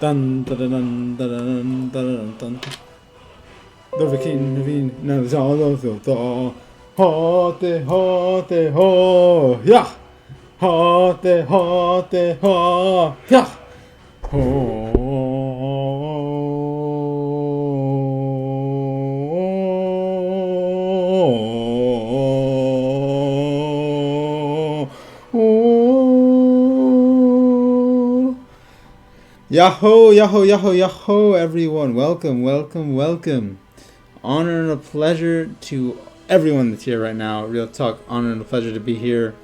Dun dun dun dun dun dun dun. The king, no, it's all over the hote ho, yeah, hote ho, yeah, Yahoo, Yahoo, Yahoo, Yahoo, everyone. Welcome, welcome, welcome. Honor and a pleasure to everyone that's here right now. Real talk, honor and a pleasure to be here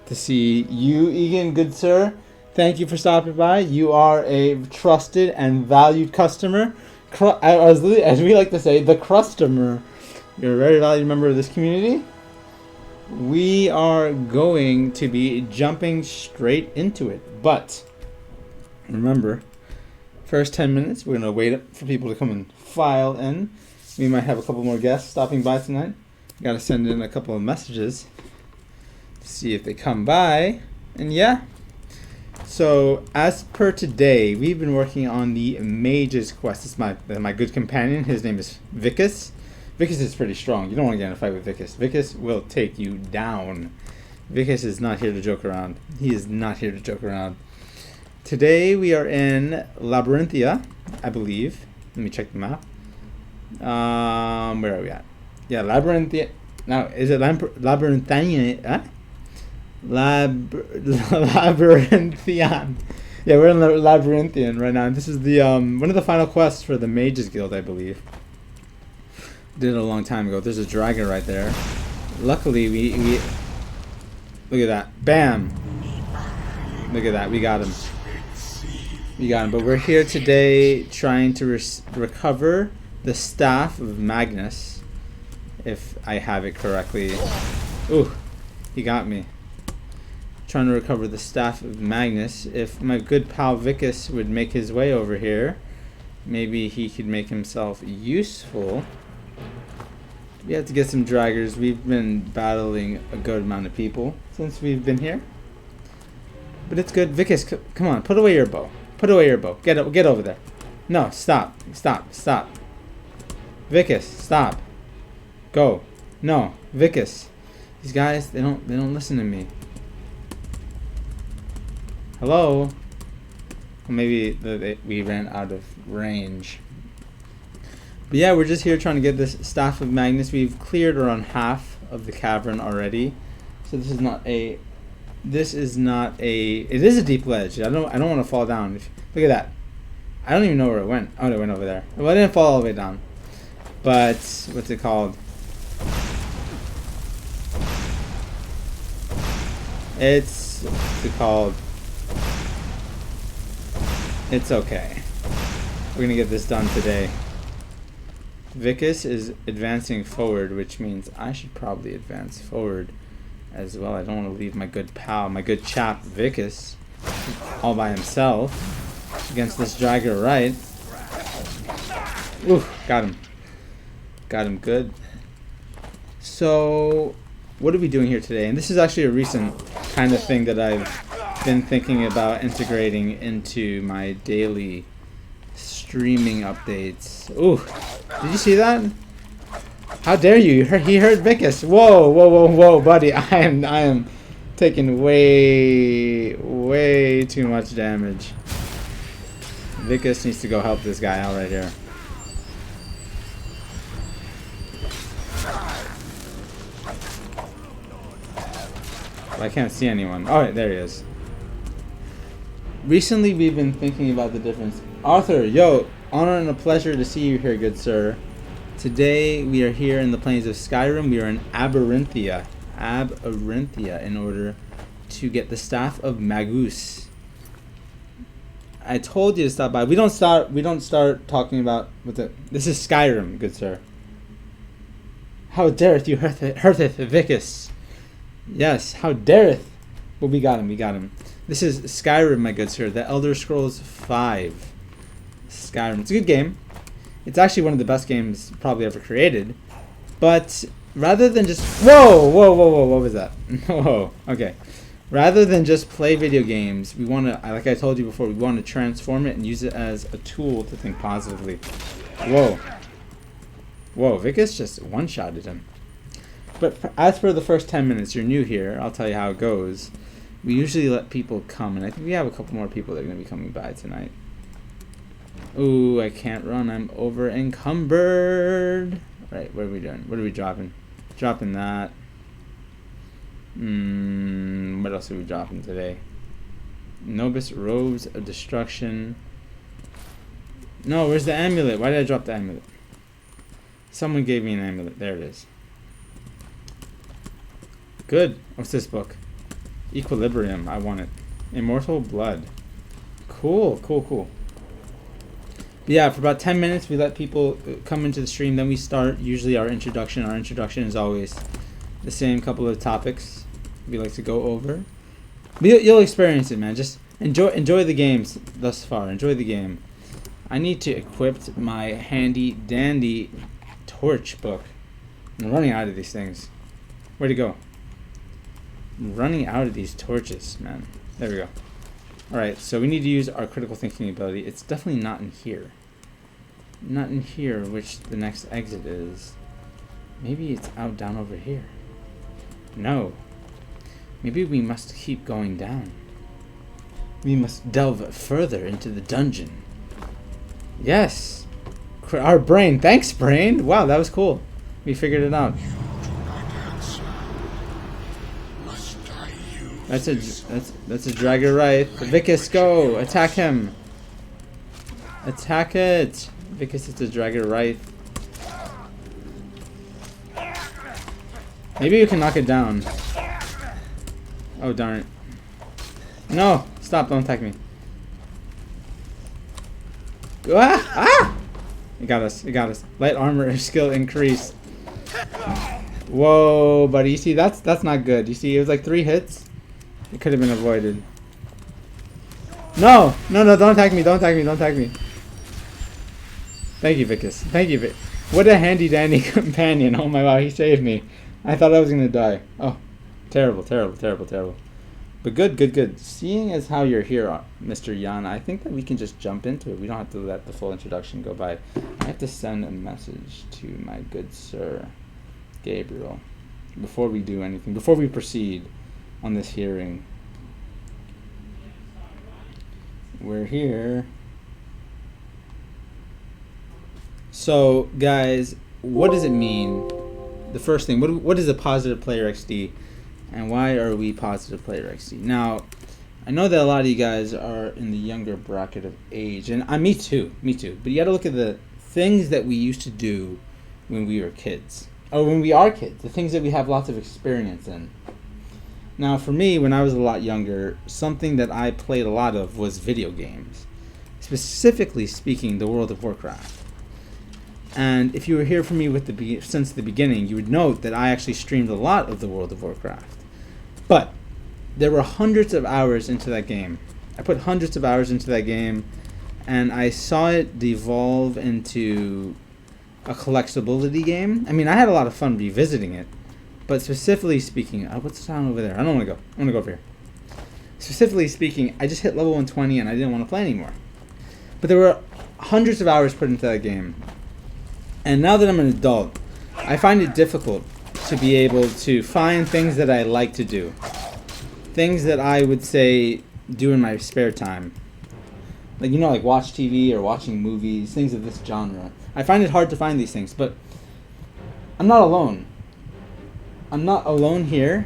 to see you, Egan, good sir. Thank you for stopping by. You are a trusted and valued customer. As we like to say, the customer. You're a very valued member of this community. We are going to be jumping straight into it. But remember, first 10 minutes, we're going to wait for people to come and file in. We might have a couple more guests stopping by tonight. Got to send in a couple of messages to see if they come by. And yeah. So, as per today, we've been working on the Mage's Quest. It's my good companion. His name is Vicus. Vicus is pretty strong. You don't want to get in a fight with Vicus. Vicus will take you down. Vicus is not here to joke around. He is not here to joke around. Today we are in Labyrinthia, I believe. Let me check the map. Where are we at? Yeah, Labyrinthia. Now, is it Labyrinthian? Huh? Labyrinthian. Yeah, we're in Labyrinthian right now. This is the one of the final quests for the Mages Guild, I believe. Did it a long time ago. There's a dragon right there. Luckily, we look at that. Bam. Look at that. We got him. We got him. But we're here today trying to recover the staff of Magnus, if I have it correctly. Ooh, he got me. Trying to recover the staff of Magnus. If my good pal Vicus would make his way over here, maybe he could make himself useful. We have to get some draggers. We've been battling a good amount of people since we've been here. But it's good. Vicus, come on, put away your bow. Put away your bow. Get over there. No, stop. Vicus, stop. Go. No, Vicus. These guys, they don't listen to me. Hello? Well, maybe we ran out of range. But yeah, we're just here trying to get this staff of Magnus. We've cleared around half of the cavern already. So this is not a it is a deep ledge. I don't want to fall down. Look at that. I don't even know where it went. Oh, it went over there. Well, it didn't fall all the way down. But what's it called? It's okay. We're gonna get this done today. Vicus is advancing forward, which means I should probably advance forward as well. I don't want to leave my good pal, my good chap Vicus, all by himself against this dragger, right? Ooh, got him. Got him good. So, what are we doing here today? And this is actually a recent kind of thing that I've been thinking about integrating into my daily streaming updates. Ooh, did you see that? How dare you? He heard Vicus. Whoa, buddy. I am taking way too much damage. Vicus needs to go help this guy out right here. I can't see anyone. Oh, there he is. Recently, we've been thinking about the difference. Arthur, yo, honor and a pleasure to see you here, good sir. Today, we are here in the plains of Skyrim. We are in Aberynthia, in order to get the staff of Magus. I told you to stop by. We don't start talking about this is Skyrim, good sir. How dareth you hurteth Vicus? Yes, how dareth? Well, we got him. This is Skyrim, my good sir. The Elder Scrolls 5. Skyrim. It's a good game. It's actually one of the best games probably ever created. But rather than just... Whoa! What was that? Whoa. Okay. Rather than just play video games, we want to, like I told you before, we want to transform it and use it as a tool to think positively. Whoa. Whoa, Vicus just one-shotted him. But as for the first 10 minutes, you're new here, I'll tell you how it goes. We usually let people come, and I think we have a couple more people that are going to be coming by tonight. Ooh, I can't run. I'm over encumbered. Right, what are we doing? What are we dropping? Dropping that. What else are we dropping today? Nobis Robes of Destruction. No, where's the amulet? Why did I drop the amulet? Someone gave me an amulet. There it is. Good. What's this book? Equilibrium. I want it. Immortal Blood. Cool, cool, cool. But yeah, for about 10 minutes, we let people come into the stream. Then we start usually our introduction. Our introduction is always the same couple of topics we like to go over. But you'll experience it, man. Just enjoy the games thus far. Enjoy the game. I need to equip my handy dandy torch book. I'm running out of these things. Where'd it go? I'm running out of these torches, man. There we go. Alright, so we need to use our critical thinking ability. It's definitely not in here. Not in here, which the next exit is. Maybe it's out down over here. No. Maybe we must keep going down. We must delve further into the dungeon. Yes. Our brain. Thanks, brain. Wow, that was cool. We figured it out. That's a dragger right. Vicus, go! Attack him! Attack it! Vicus, it's a dragger right. Maybe you can knock it down. Oh darn it. No! Stop, don't attack me. Ah! Ah! It got us, it got us. Light armor skill increase. Whoa, buddy, you see that's not good. You see, it was like 3 hits. It could have been avoided. No! No, no, don't attack me, don't attack me, don't attack me. Thank you, Vicus. Thank you, Vic. What a handy dandy companion. Oh my wow, he saved me. I thought I was gonna die. Oh, terrible, terrible, terrible, terrible. But good, good, good. Seeing as how you're here, Mr. Yan, I think that we can just jump into it. We don't have to let the full introduction go by. I have to send a message to my good sir, Gabriel, before we do anything, before we proceed on this hearing. We're here. So, guys, what does it mean? The first thing, what is a positive player XD, and why are we positive player XD? Now, I know that a lot of you guys are in the younger bracket of age, and me too. But you got to look at the things that we used to do when we were kids, or when we are kids. The things that we have lots of experience in. Now, for me, when I was a lot younger, something that I played a lot of was video games, specifically speaking, the World of Warcraft. And if you were here for me since the beginning, you would note that I actually streamed a lot of the World of Warcraft. But there were hundreds of hours into that game. I put hundreds of hours into that game, and I saw it devolve into a collectibility game. I mean, I had a lot of fun revisiting it, but specifically speaking, what's down over there? I don't want to go. I want to go over here. Specifically speaking, I just hit level 120 and I didn't want to play anymore. But there were hundreds of hours put into that game. And now that I'm an adult, I find it difficult to be able to find things that I like to do. Things that I would say do in my spare time. Like, you know, like watch TV or watching movies, things of this genre. I find it hard to find these things, but I'm not alone. I'm not alone here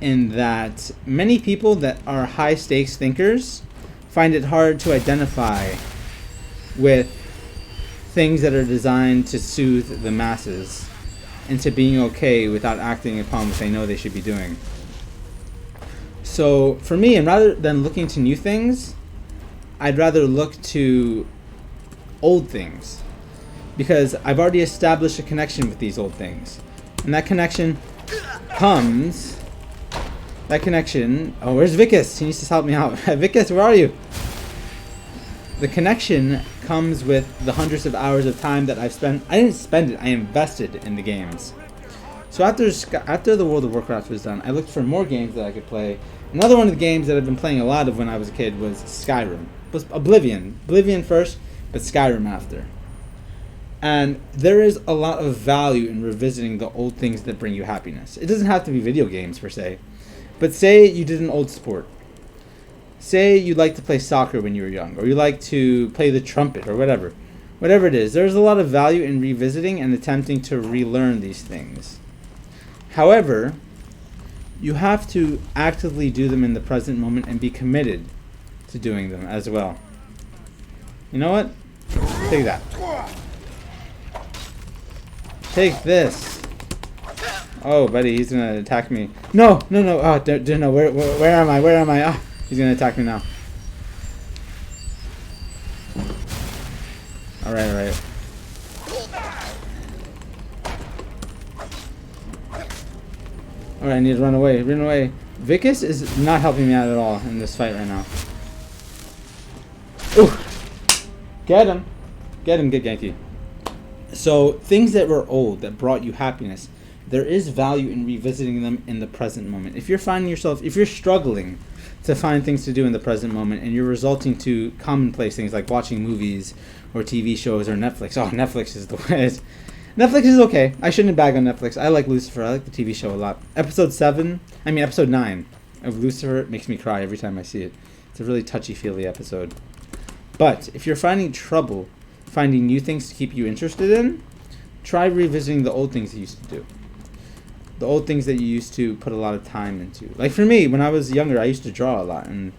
in that many people that are high stakes thinkers find it hard to identify with things that are designed to soothe the masses into being okay without acting upon what they know they should be doing. So for me, and rather than looking to new things, I'd rather look to old things, because I've already established a connection with these old things. And that connection comes... Oh, where's Vicus? He needs to help me out. Vicus, where are you? The connection comes with the hundreds of hours of time that I've spent. I didn't spend it, I invested in the games. So after the World of Warcraft was done, I looked for more games that I could play. Another one of the games that I've been playing a lot of when I was a kid was Skyrim. It was Oblivion first, but Skyrim after. And there is a lot of value in revisiting the old things that bring you happiness. It doesn't have to be video games per se, but say you did an old sport. Say you like to play soccer when you were young, or you like to play the trumpet, or whatever it is. There's a lot of value in revisiting and attempting to relearn these things. However, you have to actively do them in the present moment and be committed to doing them as well. You know what? Take that. Take this. Oh, buddy, he's gonna attack me. No. Oh, no. Where am I? Ah, he's gonna attack me now. All right. All right, I need to run away. Vicus is not helping me out at all in this fight right now. Ooh. Get him, get Genki. So things that were old that brought you happiness, there is value in revisiting them in the present moment. If you're struggling to find things to do in the present moment and you're resulting to commonplace things like watching movies or TV shows or Netflix. Oh, Netflix is the way. Netflix is okay. I shouldn't bag on Netflix. I like Lucifer. I like the TV show a lot. Episode 9 of Lucifer makes me cry every time I see it. It's a really touchy-feely episode. But if you're finding trouble finding new things to keep you interested in, try revisiting the old things you used to do. The old things that you used to put a lot of time into. Like for me, when I was younger, I used to draw a lot, and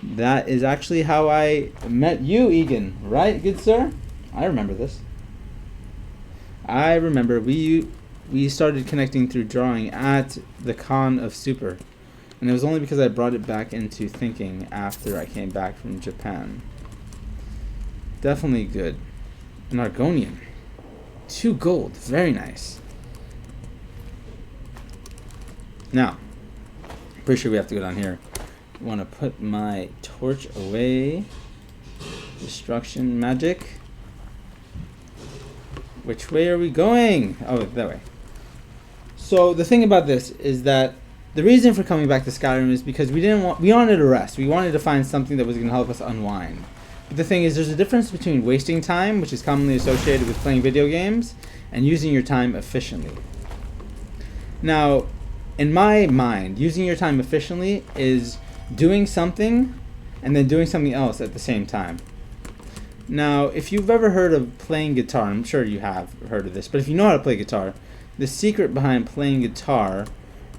that is actually how I met you, Egan. Right, good sir? I remember this. I remember we started connecting through drawing at the Con of Super, and it was only because I brought it back into thinking after I came back from Japan. Definitely good. An Argonian. 2 gold. Very nice. Now, pretty sure we have to go down here. I want to put my torch away. Destruction magic. Which way are we going? Oh, that way. So the thing about this is that the reason for coming back to Skyrim is because we wanted to rest. We wanted to find something that was going to help us unwind. But the thing is, there's a difference between wasting time, which is commonly associated with playing video games, and using your time efficiently. Now, in my mind, using your time efficiently is doing something and then doing something else at the same time. Now, if you've ever heard of playing guitar, I'm sure you have heard of this, but if you know how to play guitar, the secret behind playing guitar,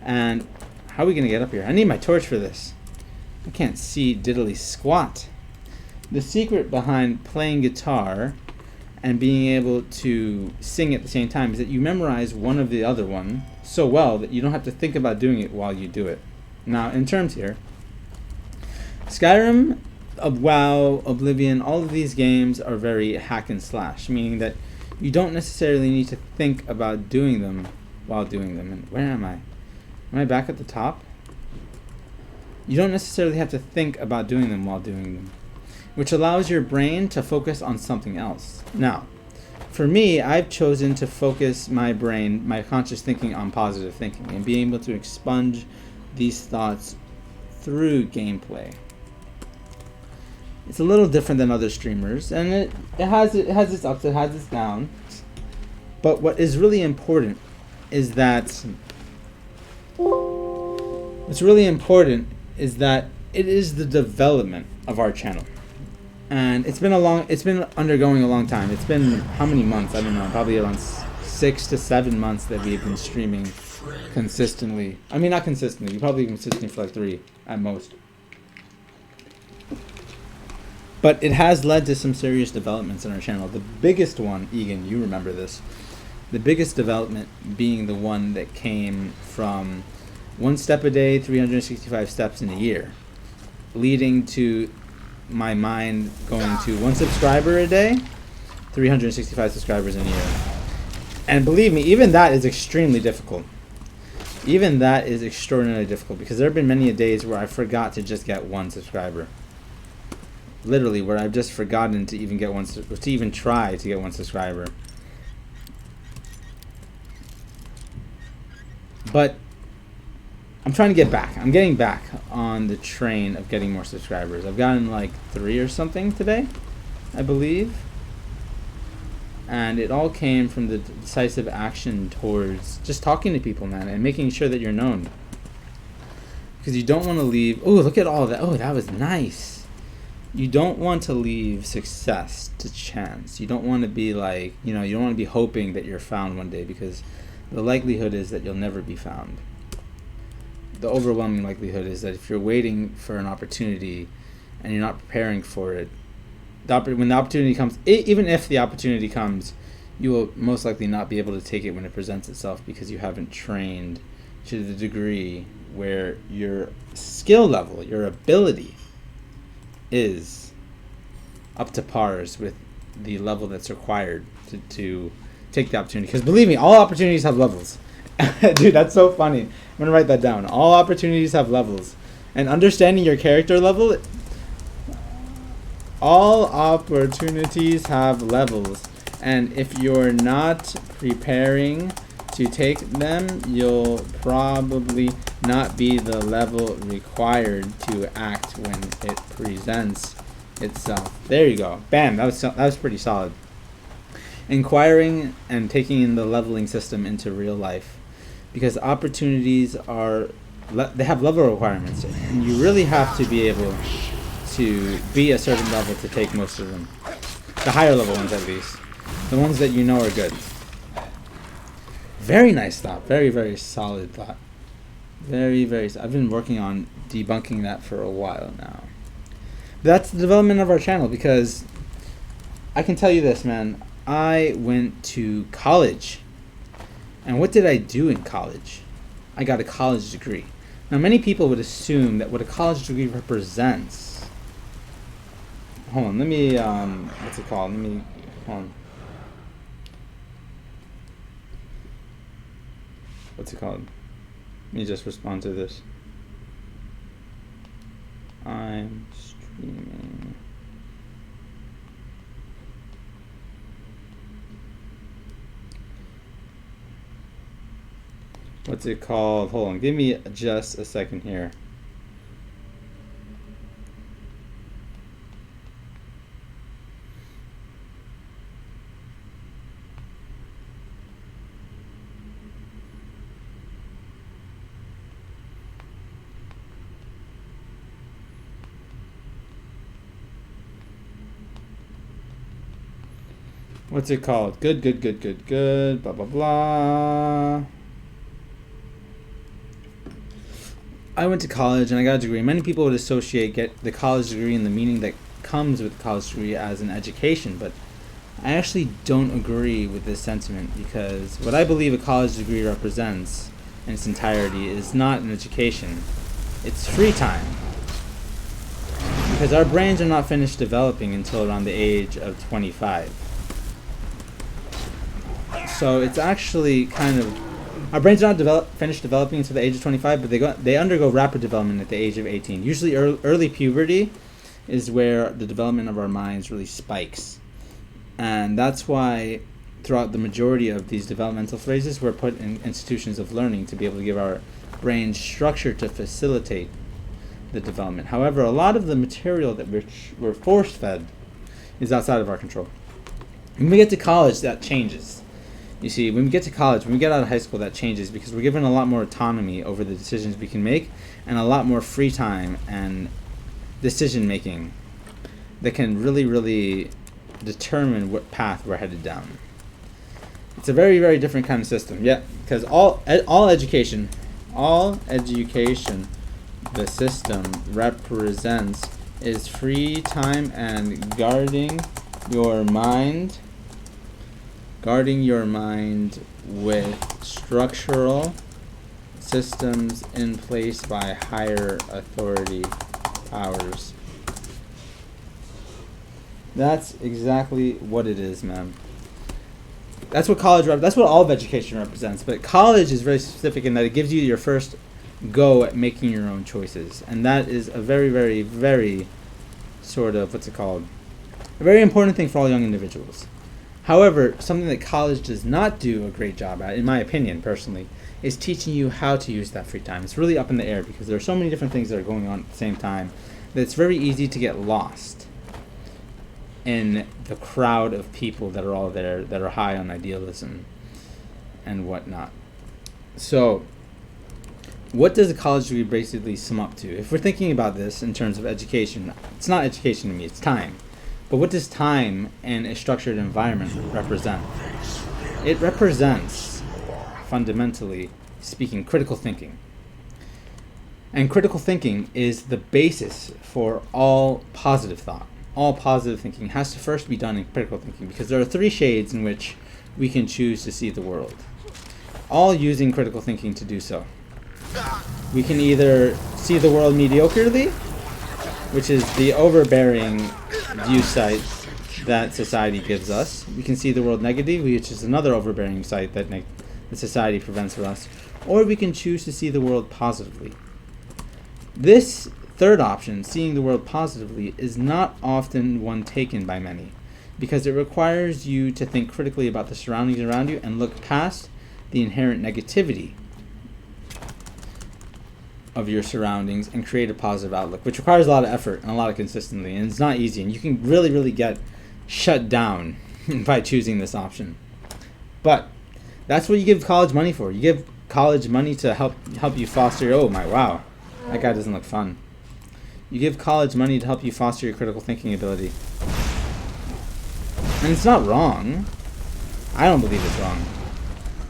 and how are we going to get up here? I need my torch for this. I can't see diddly squat. The secret behind playing guitar and being able to sing at the same time is that you memorize one of the other one so well that you don't have to think about doing it while you do it. Now, in terms here, Skyrim, WoW, Oblivion, all of these games are very hack and slash, meaning that you don't necessarily need to think about doing them while doing them. And where am I? Am I back at the top? You don't necessarily have to think about doing them while doing them, which allows your brain to focus on something else. Now, for me, I've chosen to focus my brain, my conscious thinking, on positive thinking and being able to expunge these thoughts through gameplay. It's a little different than other streamers, and it has its ups, it has its downs. But what is really important is that it is the development of our channel. And it's been undergoing a long time. It's been how many months? I don't know. Probably around 6 to 7 months that we've been streaming consistently. I mean, not consistently. We've probably been consistently for like 3 at most. But it has led to some serious developments in our channel. The biggest one, Egan, you remember this. The biggest development being the one that came from 1 step a day, 365 steps in a year, leading to my mind going to 1 subscriber a day, 365 subscribers in a year. And believe me, even that is extremely difficult. Even that is extraordinarily difficult, because there have been many days where I forgot to just get 1 subscriber. Literally, where I've just forgotten to even get to even try to get 1 subscriber. But I'm trying to get back. I'm getting back on the train of getting more subscribers. I've gotten like 3 or something today, I believe. And it all came from the decisive action towards just talking to people, man, and making sure that you're known. Because you don't want to leave... Oh, look at all that. Oh, that was nice. You don't want to leave success to chance. You don't want to be like, you don't want to be hoping that you're found one day, because the likelihood is that you'll never be found. The overwhelming likelihood is that if you're waiting for an opportunity and you're not preparing for it, when the opportunity comes, even if the opportunity comes, you will most likely not be able to take it when it presents itself, because you haven't trained to the degree where your skill level, your ability is up to pars with the level that's required to take the opportunity. Because believe me, all opportunities have levels. Dude, that's so funny. I'm going to write that down. All opportunities have levels. And understanding your character level, all opportunities have levels. And if you're not preparing to take them, you'll probably not be the level required to act when it presents itself. There you go. Bam. That was pretty solid. Inquiring and taking in the leveling system into real life. Because opportunities they have level requirements, and you really have to be able to be a certain level to take most of them. The higher level ones, at least. The ones that you know are good. Very nice thought. Very, very solid thought. Very, very... I've been working on debunking that for a while now. That's the development of our channel, because I can tell you this, man. I went to college. And what did I do in college? I got a college degree. Now, many people would assume that what a college degree represents... Hold on, let me... what's it called? Hold on. What's it called? Let me just respond to this. I'm streaming... What's it called? Hold on, give me just a second here. What's it called? Good, blah, blah, blah. I went to college and I got a degree. Many people would get the college degree and the meaning that comes with the college degree as an education, but I actually don't agree with this sentiment, because what I believe a college degree represents in its entirety is not an education. It's free time. Because our brains are not finished developing until around the age of 25. So it's actually kind of... Our brains are not finished developing until the age of 25, but they undergo rapid development at the age of 18. Usually early puberty is where the development of our minds really spikes. And that's why throughout the majority of these developmental phases, we're put in institutions of learning to be able to give our brains structure to facilitate the development. However, a lot of the material that we're force-fed is outside of our control. When we get to college, that changes. You see, when we get to college, when we get out of high school, that changes, because we're given a lot more autonomy over the decisions we can make, and a lot more free time and decision making that can really, really determine what path we're headed down. It's a very, very different kind of system. Yeah, because all education, the system represents is free time and guarding your mind with structural systems in place by higher authority powers. That's exactly what it is, man. That's what that's what all of education represents. But college is very specific in that it gives you your first go at making your own choices. And that is a very, very, very sort of, a very important thing for all young individuals. However, something that college does not do a great job at, in my opinion, personally, is teaching you how to use that free time. It's really up in the air because there are so many different things that are going on at the same time that it's very easy to get lost in the crowd of people that are all there, that are high on idealism and whatnot. So, what does a college degree basically sum up to? If we're thinking about this in terms of education, it's not education to me, it's time. But what does time and a structured environment represent? It represents, fundamentally speaking, critical thinking. And critical thinking is the basis for all positive thought. All positive thinking has to first be done in critical thinking, because there are 3 shades in which we can choose to see the world, all using critical thinking to do so. We can either see the world mediocrely, which is the overbearing view sight that society gives us. We can see the world negatively, which is another overbearing sight that society prevents from us. Or we can choose to see the world positively. This third option, seeing the world positively, is not often one taken by many, because it requires you to think critically about the surroundings around you and look past the inherent negativity of your surroundings and create a positive outlook, which requires a lot of effort and a lot of consistency, and it's not easy, and you can really get shut down by choosing this option. But that's what you give college money for. You give college money to help you foster wow, that guy doesn't look fun. You give college money to help you foster your critical thinking ability. And it's not wrong. I don't believe it's wrong.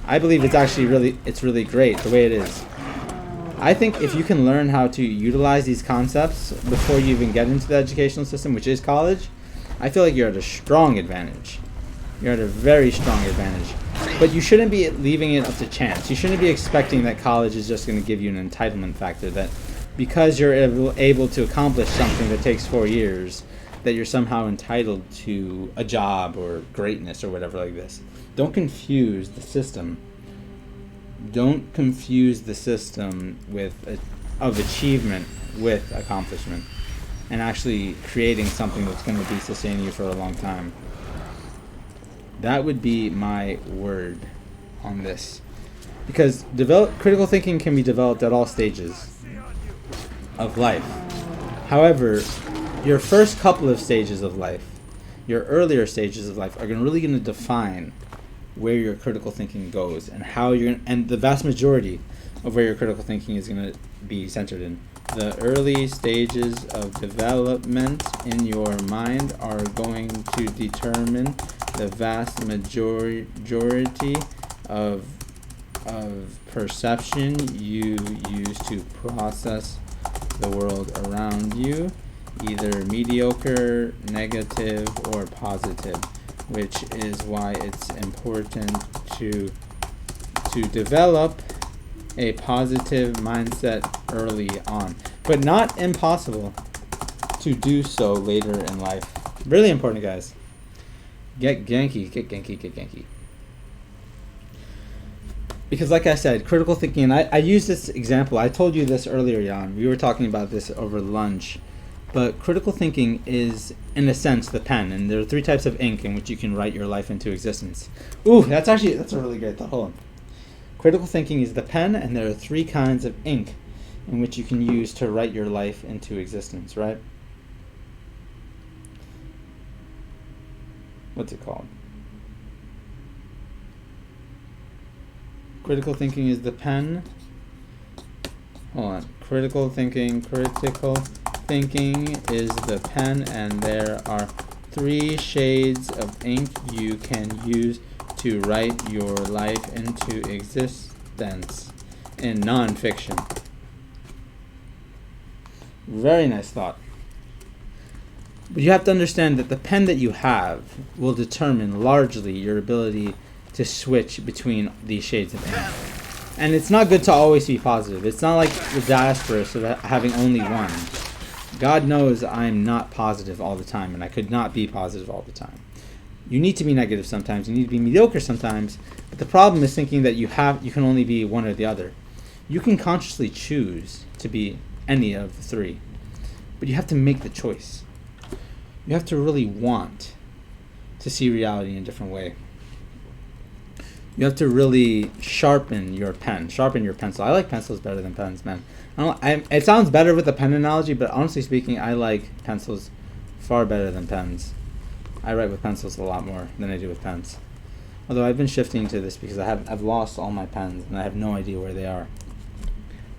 I believe it's actually really great the way it is. I think if you can learn how to utilize these concepts before you even get into the educational system, which is college, I feel like you're at a strong advantage. You're at a very strong advantage. But you shouldn't be leaving it up to chance. You shouldn't be expecting that college is just going to give you an entitlement factor, that because you're able to accomplish something that takes 4 years, that you're somehow entitled to a job or greatness or whatever like this. Don't confuse the system. Don't confuse the system of achievement with accomplishment and actually creating something that's going to be sustaining you for a long time. That would be my word on this. Because critical thinking can be developed at all stages of life. However, your first couple of stages of life, your earlier stages of life, are really going to define where your critical thinking goes and and the vast majority of where your critical thinking is going to be centered in. The early stages of development in your mind are going to determine the vast majority of perception you use to process the world around you, either mediocre, negative, or positive, which is why it's important to develop a positive mindset early on, but not impossible to do so later in life. Really important, guys. Get Genki. Because like I said, critical thinking, and I use this example, I told you this earlier, Jan. We were talking about this over lunch. But critical thinking is, in a sense, the pen. And there are 3 types of ink in which you can write your life into existence. Ooh, that's a really great thought. Hold on. Critical thinking is the pen, and there are 3 kinds of ink in which you can use to write your life into existence, right? What's it called? Critical thinking is the pen. Hold on. Critical thinking is the pen, and there are 3 shades of ink you can use to write your life into existence in non-fiction. Very nice thought. But you have to understand that the pen that you have will determine largely your ability to switch between these shades of ink. And it's not good to always be positive. It's not like the diaspora of having only one. God knows I'm not positive all the time, and I could not be positive all the time. You need to be negative sometimes. You need to be mediocre sometimes. But the problem is thinking that you can only be one or the other. You can consciously choose to be any of the 3, but you have to make the choice. You have to really want to see reality in a different way. You have to really sharpen your pen, sharpen your pencil. I like pencils better than pens, man. It sounds better with the pen analogy, but honestly speaking, I like pencils far better than pens. I write with pencils a lot more than I do with pens. Although I've been shifting to this because I've lost all my pens and I have no idea where they are.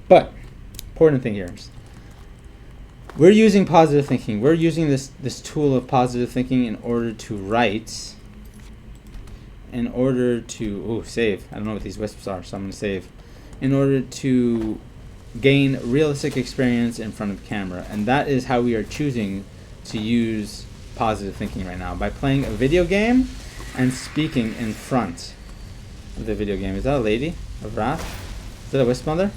But important thing here is we're using positive thinking. We're using this tool of positive thinking in order to write. In order to save. I don't know what these wisps are, so I'm going to save. In order to gain realistic experience in front of camera. And that is how we are choosing to use positive thinking right now, by playing a video game and speaking in front of the video game. Is that a lady of wrath? Is that a wisp mother?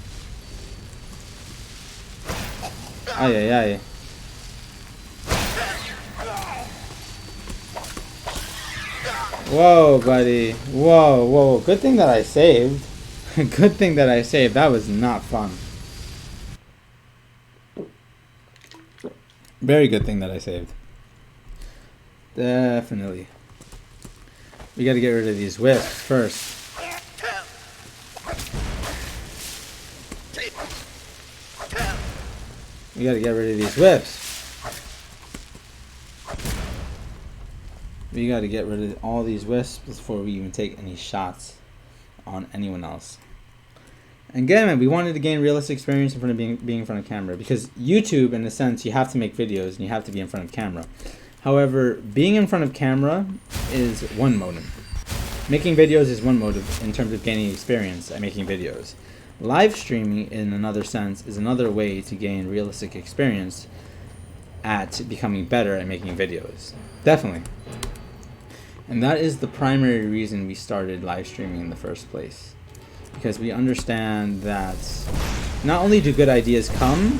Ay, ay, ay. Whoa, buddy. Whoa, whoa. Good thing that I saved. Good thing that I saved. That was not fun. Very good thing that I saved. Definitely. We gotta get rid of these wisps first. We gotta get rid of these wisps. We gotta get rid of all these wisps before we even take any shots on anyone else. And again, man, we wanted to gain realistic experience in front of being in front of camera, because YouTube, in a sense, you have to make videos and you have to be in front of camera. However, being in front of camera is one motive. Making videos is one motive in terms of gaining experience at making videos. Live streaming, in another sense, is another way to gain realistic experience at becoming better at making videos. Definitely. And that is the primary reason we started live streaming in the first place. Because we understand that not only do good ideas come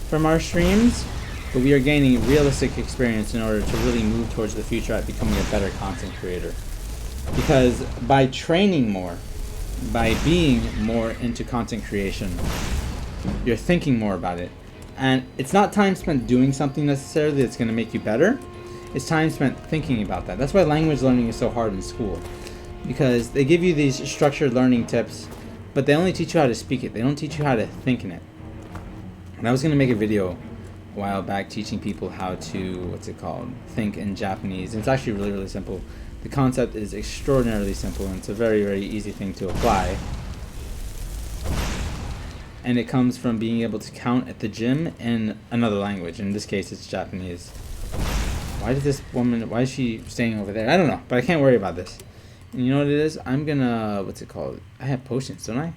from our streams, but we are gaining realistic experience in order to really move towards the future at becoming a better content creator. Because by training more, by being more into content creation, you're thinking more about it. And it's not time spent doing something necessarily that's going to make you better. It's time spent thinking about that. That's why language learning is so hard in school. Because they give you these structured learning tips, but they only teach you how to speak it. They don't teach you how to think in it. And I was going to make a video a while back teaching people how to, think in Japanese. And it's actually really, really simple. The concept is extraordinarily simple, and it's a very, very easy thing to apply. And it comes from being able to count at the gym in another language. In this case, it's Japanese. Why is she staying over there? I don't know, but I can't worry about this. And you know what it is? I'm gonna, I have potions, don't I?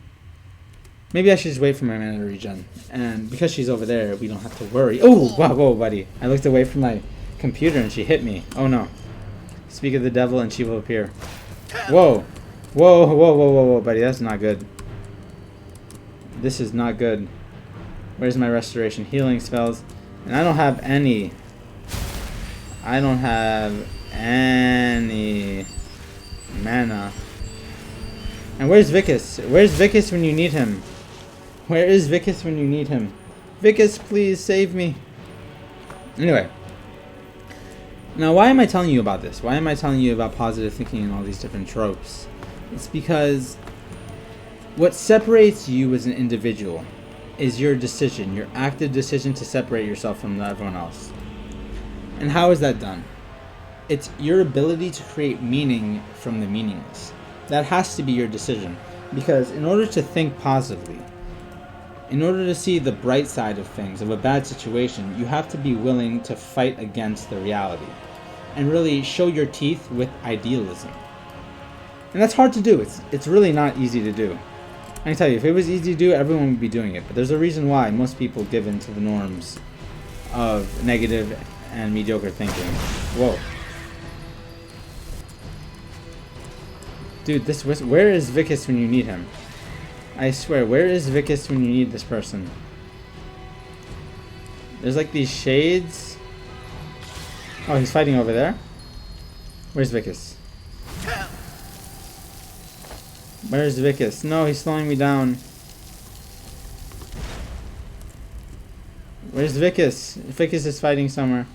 Maybe I should just wait for my mana to regen. And because she's over there, we don't have to worry. Oh, wow, whoa, buddy. I looked away from my computer and she hit me. Oh, no. Speak of the devil and she will appear. Whoa. Whoa, whoa, whoa, whoa, whoa, buddy. That's not good. This is not good. Where's my restoration? Healing spells. And I don't have any. I don't have any mana. And where's Vicus? Where's Vicus when you need him? Where is Vicus when you need him? Vicus, please save me. Anyway. Now, why am I telling you about this? Why am I telling you about positive thinking and all these different tropes? It's because what separates you as an individual is your decision, your active decision to separate yourself from everyone else. And how is that done? It's your ability to create meaning from the meaningless. That has to be your decision. Because in order to think positively, in order to see the bright side of things, of a bad situation, you have to be willing to fight against the reality and really show your teeth with idealism. And that's hard to do. It's really not easy to do. I can tell you, if it was easy to do, everyone would be doing it. But there's a reason why most people give in to the norms of negative and mediocre thinking. Whoa. Dude, where is Vicus when you need him? I swear, where is Vicus when you need this person? There's like these shades. Oh, he's fighting over there? Where's Vicus? Where's Vicus? No, he's slowing me down. Where's Vicus? Vicus is fighting somewhere.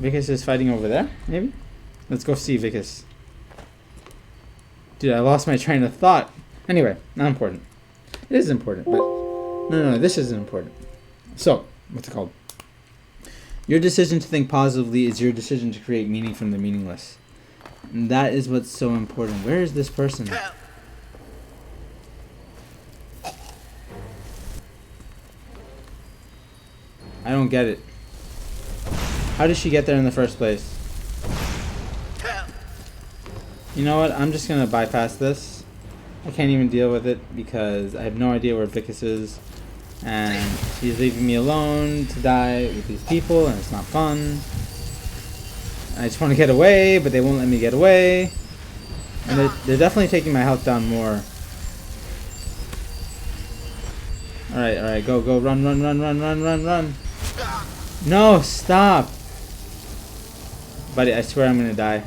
Vicus is fighting over there, maybe? Let's go see Vicus. Dude, I lost my train of thought. Anyway, not important. It is important, but no, this isn't important. So, what's it called? Your decision to think positively is your decision to create meaning from the meaningless. And that is what's so important. Where is this person? I don't get it. How did she get there in the first place? You know what? I'm just gonna bypass this. I can't even deal with it because I have no idea where Vicus is. And she's leaving me alone to die with these people, and it's not fun. I just want to get away, but they won't let me get away. And they're definitely taking my health down more. Alright, go, run. No, stop! Buddy, I swear I'm gonna die.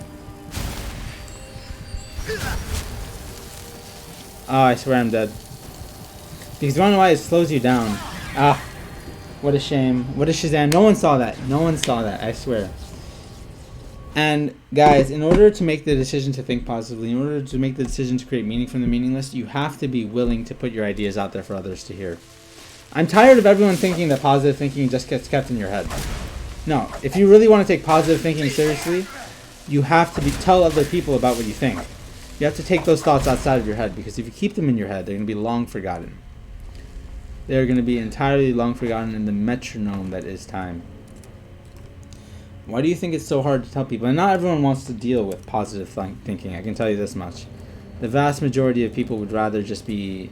Oh, I swear I'm dead. Because you wanna know why? It slows you down. Ah, what a shame. What a Shazam. No one saw that. No one saw that, I swear. And guys, in order to make the decision to think positively, in order to make the decision to create meaning from the meaningless, you have to be willing to put your ideas out there for others to hear. I'm tired of everyone thinking that positive thinking just gets kept in your head. No, if you really want to take positive thinking seriously, you have to tell other people about what you think. You have to take those thoughts outside of your head, because if you keep them in your head, they're going to be long forgotten. They're going to be entirely long forgotten in the metronome that is time. Why do you think it's so hard to tell people? And not everyone wants to deal with positive thinking, I can tell you this much. The vast majority of people would rather just be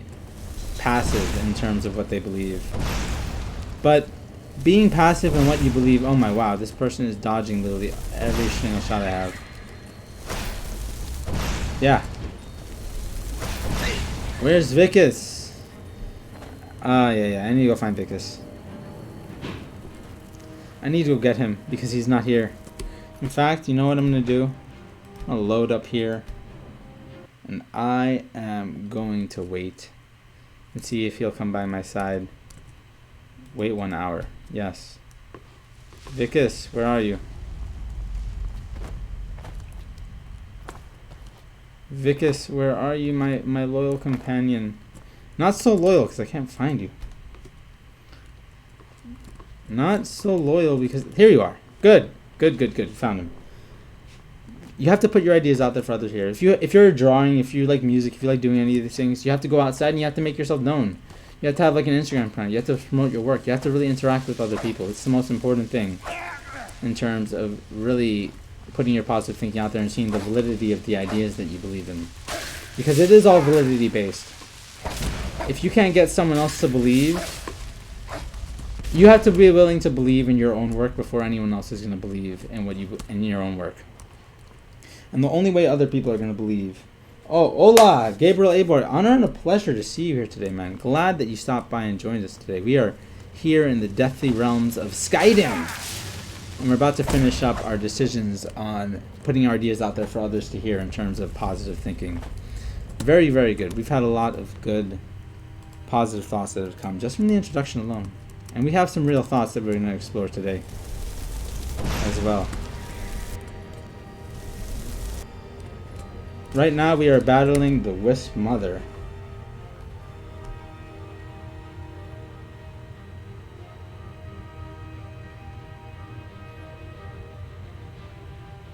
passive in terms of what they believe. But being passive in what you believe, oh my wow, this person is dodging literally every single shot I have. Yeah. Where's Vicus? Yeah, I need to go find Vicus. I need to go get him because he's not here. In fact, you know what I'm going to do? I'm going to load up here. And I am going to wait and see if he'll come by my side. Wait 1 hour. Yes. Vicus, where are you? Vicus, where are you, my loyal companion? Not so loyal because I can't find you. Not so loyal because... Here you are. Good. Found him. You have to put your ideas out there for others here. If you're drawing, if you like music, if you like doing any of these things, you have to go outside and you have to make yourself known. You have to have like an Instagram account. You have to promote your work. You have to really interact with other people. It's the most important thing in terms of really putting your positive thinking out there and seeing the validity of the ideas that you believe in. Because it is all validity based. If you can't get someone else to believe, you have to be willing to believe in your own work before anyone else is going to believe in your own work. And the only way other people are going to believe. Oh, hola, Gabriel Abor. Honor and a pleasure to see you here today, man. Glad that you stopped by and joined us today. We are here in the deathly realms of Skyrim. And we're about to finish up our decisions on putting our ideas out there for others to hear in terms of positive thinking. Very, very good. We've had a lot of good, positive thoughts that have come just from the introduction alone. And we have some real thoughts that we're going to explore today as well. Right now we are battling the Wisp Mother.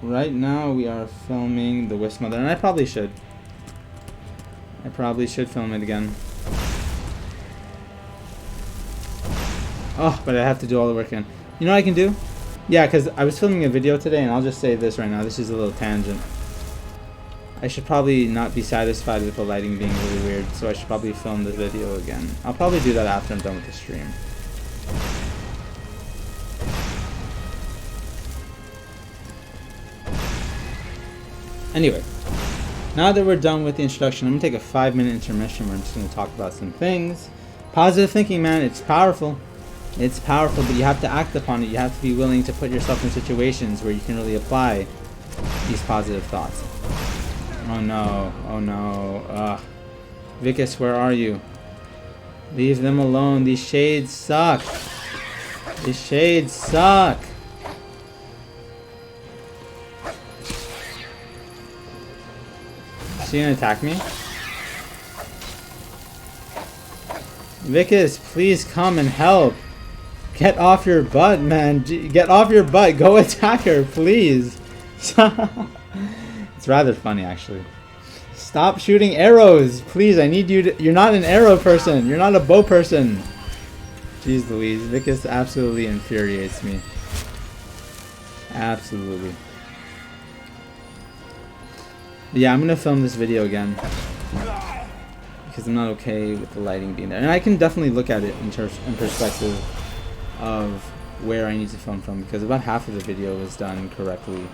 Right now we are filming the Wisp Mother, and I probably should film it again. Oh, but I have to do all the work again. You know what I can do? Yeah, because I was filming a video today, and I'll just say this right now. This is a little tangent. I should probably not be satisfied with the lighting being really weird, so I should probably film the video again. I'll probably do that after I'm done with the stream. Anyway, now that we're done with the introduction, I'm going to take a 5-minute intermission. We're just going to talk about some things. Positive thinking, man, it's powerful. It's powerful, but you have to act upon it. You have to be willing to put yourself in situations where you can really apply these positive thoughts. Oh no, oh no. Vicus, where are you? Leave them alone. These shades suck. These shades suck. Is he gonna attack me? Vicus, please come and help. Get off your butt, man. Get off your butt. Go attack her, please. It's rather funny, actually. Stop shooting arrows. Please, I need you to... You're not an arrow person. You're not a bow person. Jeez Louise. Vicus absolutely infuriates me. Absolutely. But yeah, I'm going to film this video again. Because I'm not okay with the lighting being there. And I can definitely look at it in perspective of where I need to film from. Because about half of the video was done correctly.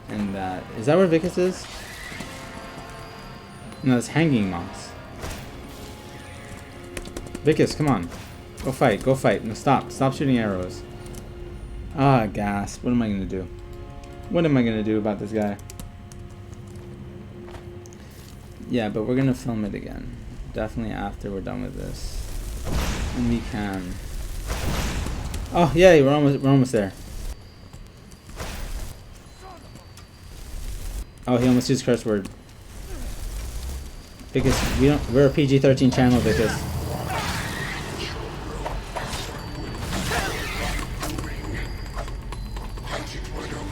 And that... Is that where Vicus is? No, it's Hanging Moss. Vicus, come on. Go fight, go fight. No, stop. Stop shooting arrows. Ah, gasp. What am I going to do? What am I going to do about this guy? Yeah, but we're going to film it again. Definitely after we're done with this. And we can... Oh, yay, we're almost there. Oh, he almost used curse word. Vicus, we're a PG-13 channel, Vicus.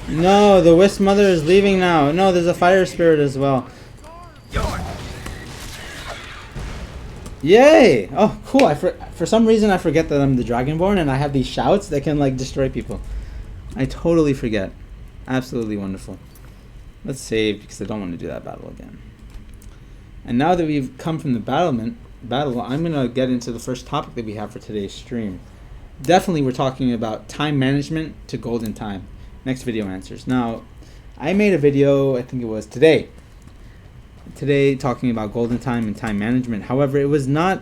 No, the Wisp Mother is leaving now. No, there's a fire spirit as well. Yay! Oh, cool. For some reason I forget that I'm the Dragonborn and I have these shouts that can like destroy people. I totally forget. Absolutely wonderful. Let's save because I don't want to do that battle again. And now that we've come from the battle, I'm going to get into the first topic that we have for today's stream. Definitely we're talking about time management to golden time. Next video answers. Now, I made a video, I think it was today, talking about golden time and time management. However, it was not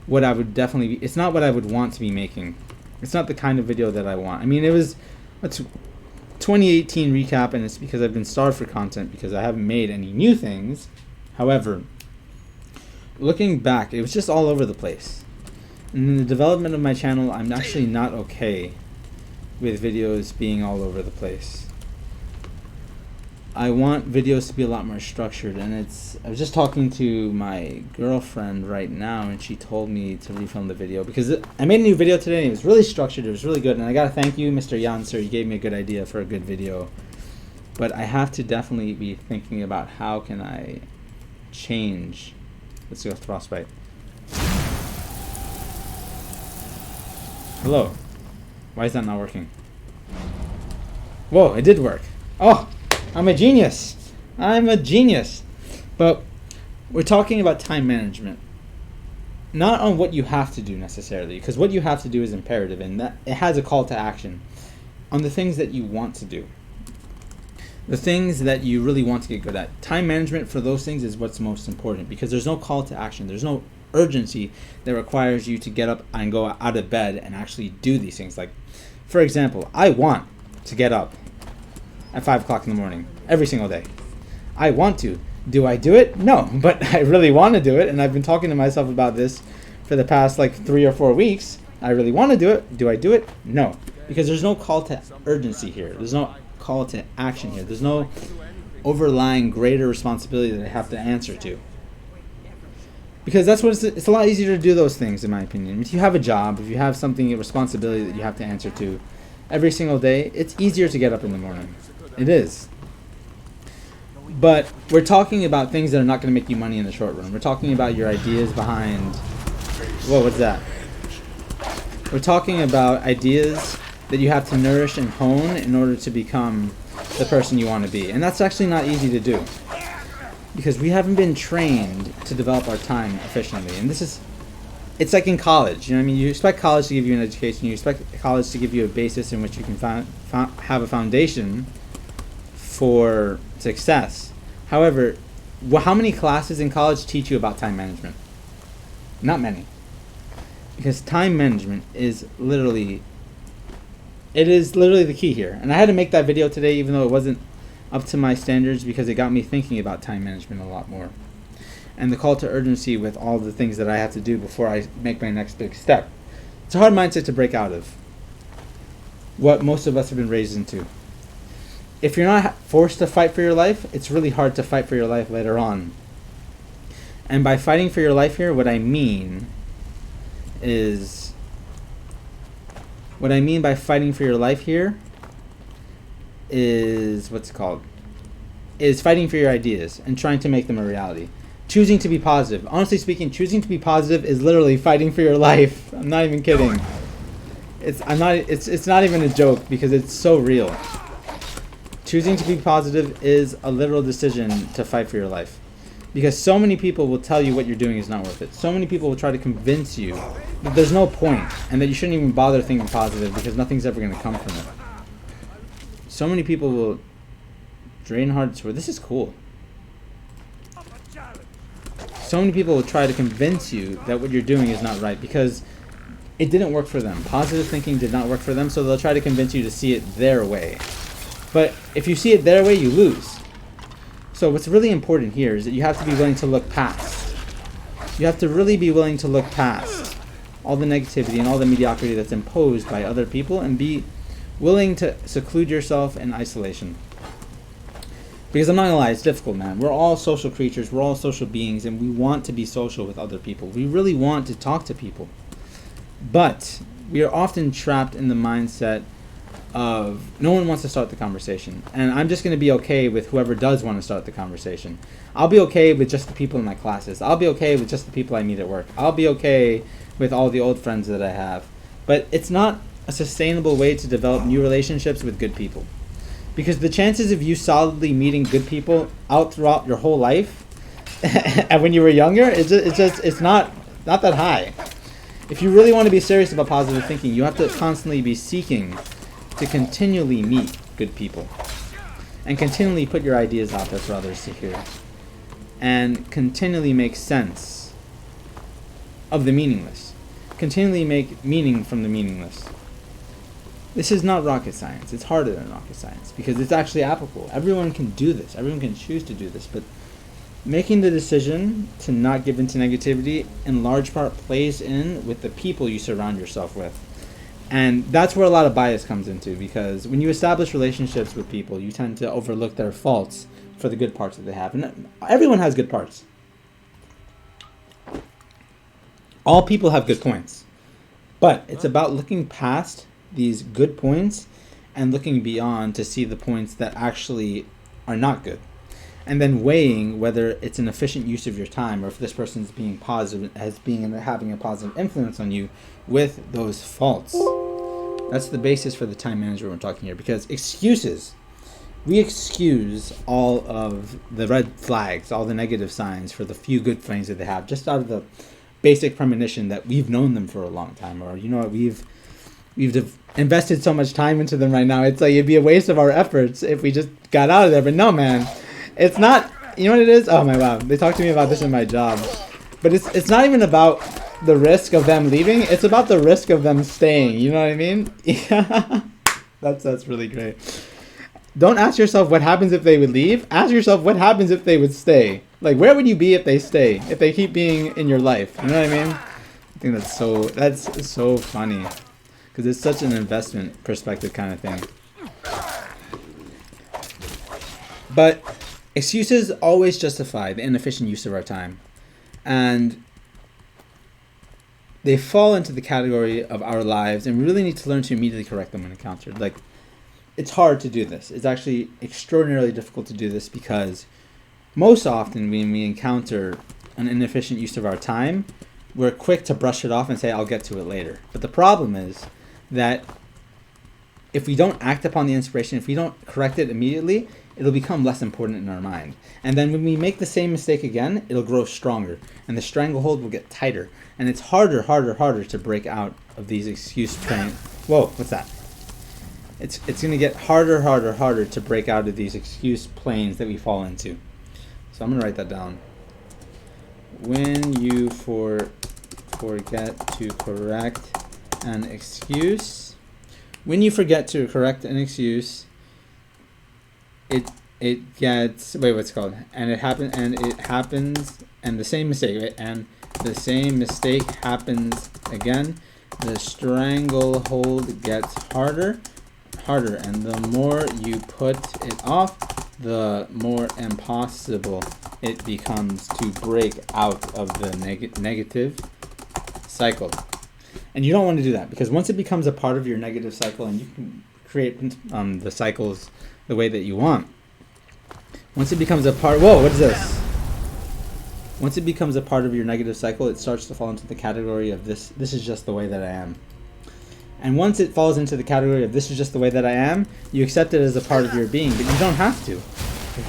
what I would definitely be, it's not what I would want to be making. It's not the kind of video that I want. I mean, it was a 2018 recap, and it's because I've been starved for content because I haven't made any new things. However, looking back, it was just all over the place. And in the development of my channel, I'm actually not okay with videos being all over the place. I want videos to be a lot more structured, and I was just talking to my girlfriend right now, and she told me to refilm the video because I made a new video today and it was really structured, it was really good, and I gotta thank you, Mr. Yan, sir. You gave me a good idea for a good video. But I have to definitely be thinking about how can I change. Let's go frostbite. Hello. Why is that not working? Whoa, it did work. Oh, I'm a genius. I'm a genius. But we're talking about time management. Not on what you have to do necessarily, because what you have to do is imperative and that it has a call to action. On the things that you want to do. The things that you really want to get good at. Time management for those things is what's most important because there's no call to action. There's no urgency that requires you to get up and go out of bed and actually do these things. Like, for example, I want to get up at 5 o'clock in the morning every single day. I want to. Do I do it? No, but I really want to do it, and I've been talking to myself about this for the past like 3 or 4 weeks. I really want to do it. Do I do it? No, because there's no call to urgency here. There's no call to action here. There's no overlying greater responsibility that I have to answer to. Because that's what it's a lot easier to do those things, in my opinion. If you have a job, if you have something, a responsibility that you have to answer to every single day, it's easier to get up in the morning. It is. But we're talking about things that are not going to make you money in the short run. We're talking about your ideas behind... Whoa, what's that? We're talking about ideas that you have to nourish and hone in order to become the person you want to be. And that's actually not easy to do. Because we haven't been trained to develop our time efficiently. And it's like in college. You know what I mean? You expect college to give you an education. You expect college to give you a basis in which you can have a foundation for success. However, how many classes in college teach you about time management? Not many. Because time management is literally the key here. And I had to make that video today even though it wasn't up to my standards because it got me thinking about time management a lot more. And the call to urgency with all the things that I have to do before I make my next big step. It's a hard mindset to break out of. What most of us have been raised into. if you're not forced to fight for your life, it's really hard to fight for your life later on. And by fighting for your life here, what I mean by fighting for your life here is is fighting for your ideas and trying to make them a reality. Choosing to be positive. Honestly speaking, choosing to be positive is literally fighting for your life. I'm not even kidding. It's not even a joke because it's so real. Choosing to be positive is a literal decision to fight for your life. Because so many people will tell you what you're doing is not worth it. So many people will try to convince you that there's no point and that you shouldn't even bother thinking positive because nothing's ever going to come from it. So many people will drain hearts where this is cool. So many people will try to convince you that what you're doing is not right because it didn't work for them. Positive thinking did not work for them, so they'll try to convince you to see it their way. But if you see it their way, you lose. So what's really important here is that you have to be willing to look past. You have to really be willing to look past all the negativity and all the mediocrity that's imposed by other people and be willing to seclude yourself in isolation. Because I'm not gonna lie, it's difficult, man. We're all social creatures, we're all social beings, and we want to be social with other people. We really want to talk to people. But we are often trapped in the mindset of no one wants to start the conversation. And I'm just gonna be okay with whoever does want to start the conversation. I'll be okay with just the people in my classes. I'll be okay with just the people I meet at work. I'll be okay with all the old friends that I have. But it's not a sustainable way to develop new relationships with good people. Because the chances of you solidly meeting good people out throughout your whole life and when you were younger, it's not that high. If you really want to be serious about positive thinking, you have to constantly be seeking to continually meet good people and continually put your ideas out there for others to hear and continually make sense of the meaningless. Continually make meaning from the meaningless. This is not rocket science. It's harder than rocket science because it's actually applicable. Everyone can do this. Everyone can choose to do this. But making the decision to not give into negativity in large part plays in with the people you surround yourself with. And that's where a lot of bias comes into, because when you establish relationships with people, you tend to overlook their faults for the good parts that they have. And everyone has good parts. All people have good points. But it's about looking past these good points and looking beyond to see the points that actually are not good, and then weighing whether it's an efficient use of your time or if this person's being positive, having a positive influence on you with those faults. That's the basis for the time management we're talking here, because we excuse all of the red flags, all the negative signs for the few good things that they have, just out of the basic premonition that we've known them for a long time, or we've invested so much time into them right now. It's like it'd be a waste of our efforts if we just got out of there. But no, man, it's not. You know what it is? Oh my wow, they talk to me about this in my job, but it's not even about the risk of them leaving. It's about the risk of them staying. You know what I mean? Yeah, that's really great. Don't ask yourself what happens if they would leave. Ask yourself what happens if they would stay. Like, where would you be if they stay? If they keep being in your life? You know what I mean? I think that's so funny. Because it's such an investment perspective kind of thing. But excuses always justify the inefficient use of our time. And they fall into the category of our lives, and we really need to learn to immediately correct them when encountered. Like, it's hard to do this. It's actually extraordinarily difficult to do this because most often when we encounter an inefficient use of our time, we're quick to brush it off and say, I'll get to it later. But the problem is that if we don't act upon the inspiration, if we don't correct it immediately, it'll become less important in our mind. And then when we make the same mistake again, it'll grow stronger. And the stranglehold will get tighter. And it's harder to break out of these excuse trains. Whoa, what's that? It's going to get harder to break out of these excuse planes that we fall into. So I'm going to write that down. When you forget to correct an excuse, when you forget to correct an excuse, it gets, wait, what's it called? And it happens, and the same mistake, right? And the same mistake happens again. The stranglehold gets harder harder. And the more you put it off, the more impossible it becomes to break out of the negative cycle. And you don't want to do that, because once it becomes a part of your negative cycle, and you can create the cycles the way that you want. Once it becomes a part, whoa, what is this? Once it becomes a part of your negative cycle, it starts to fall into the category of this is just the way that I am. And once it falls into the category of this is just the way that I am, you accept it as a part of your being, but you don't have to.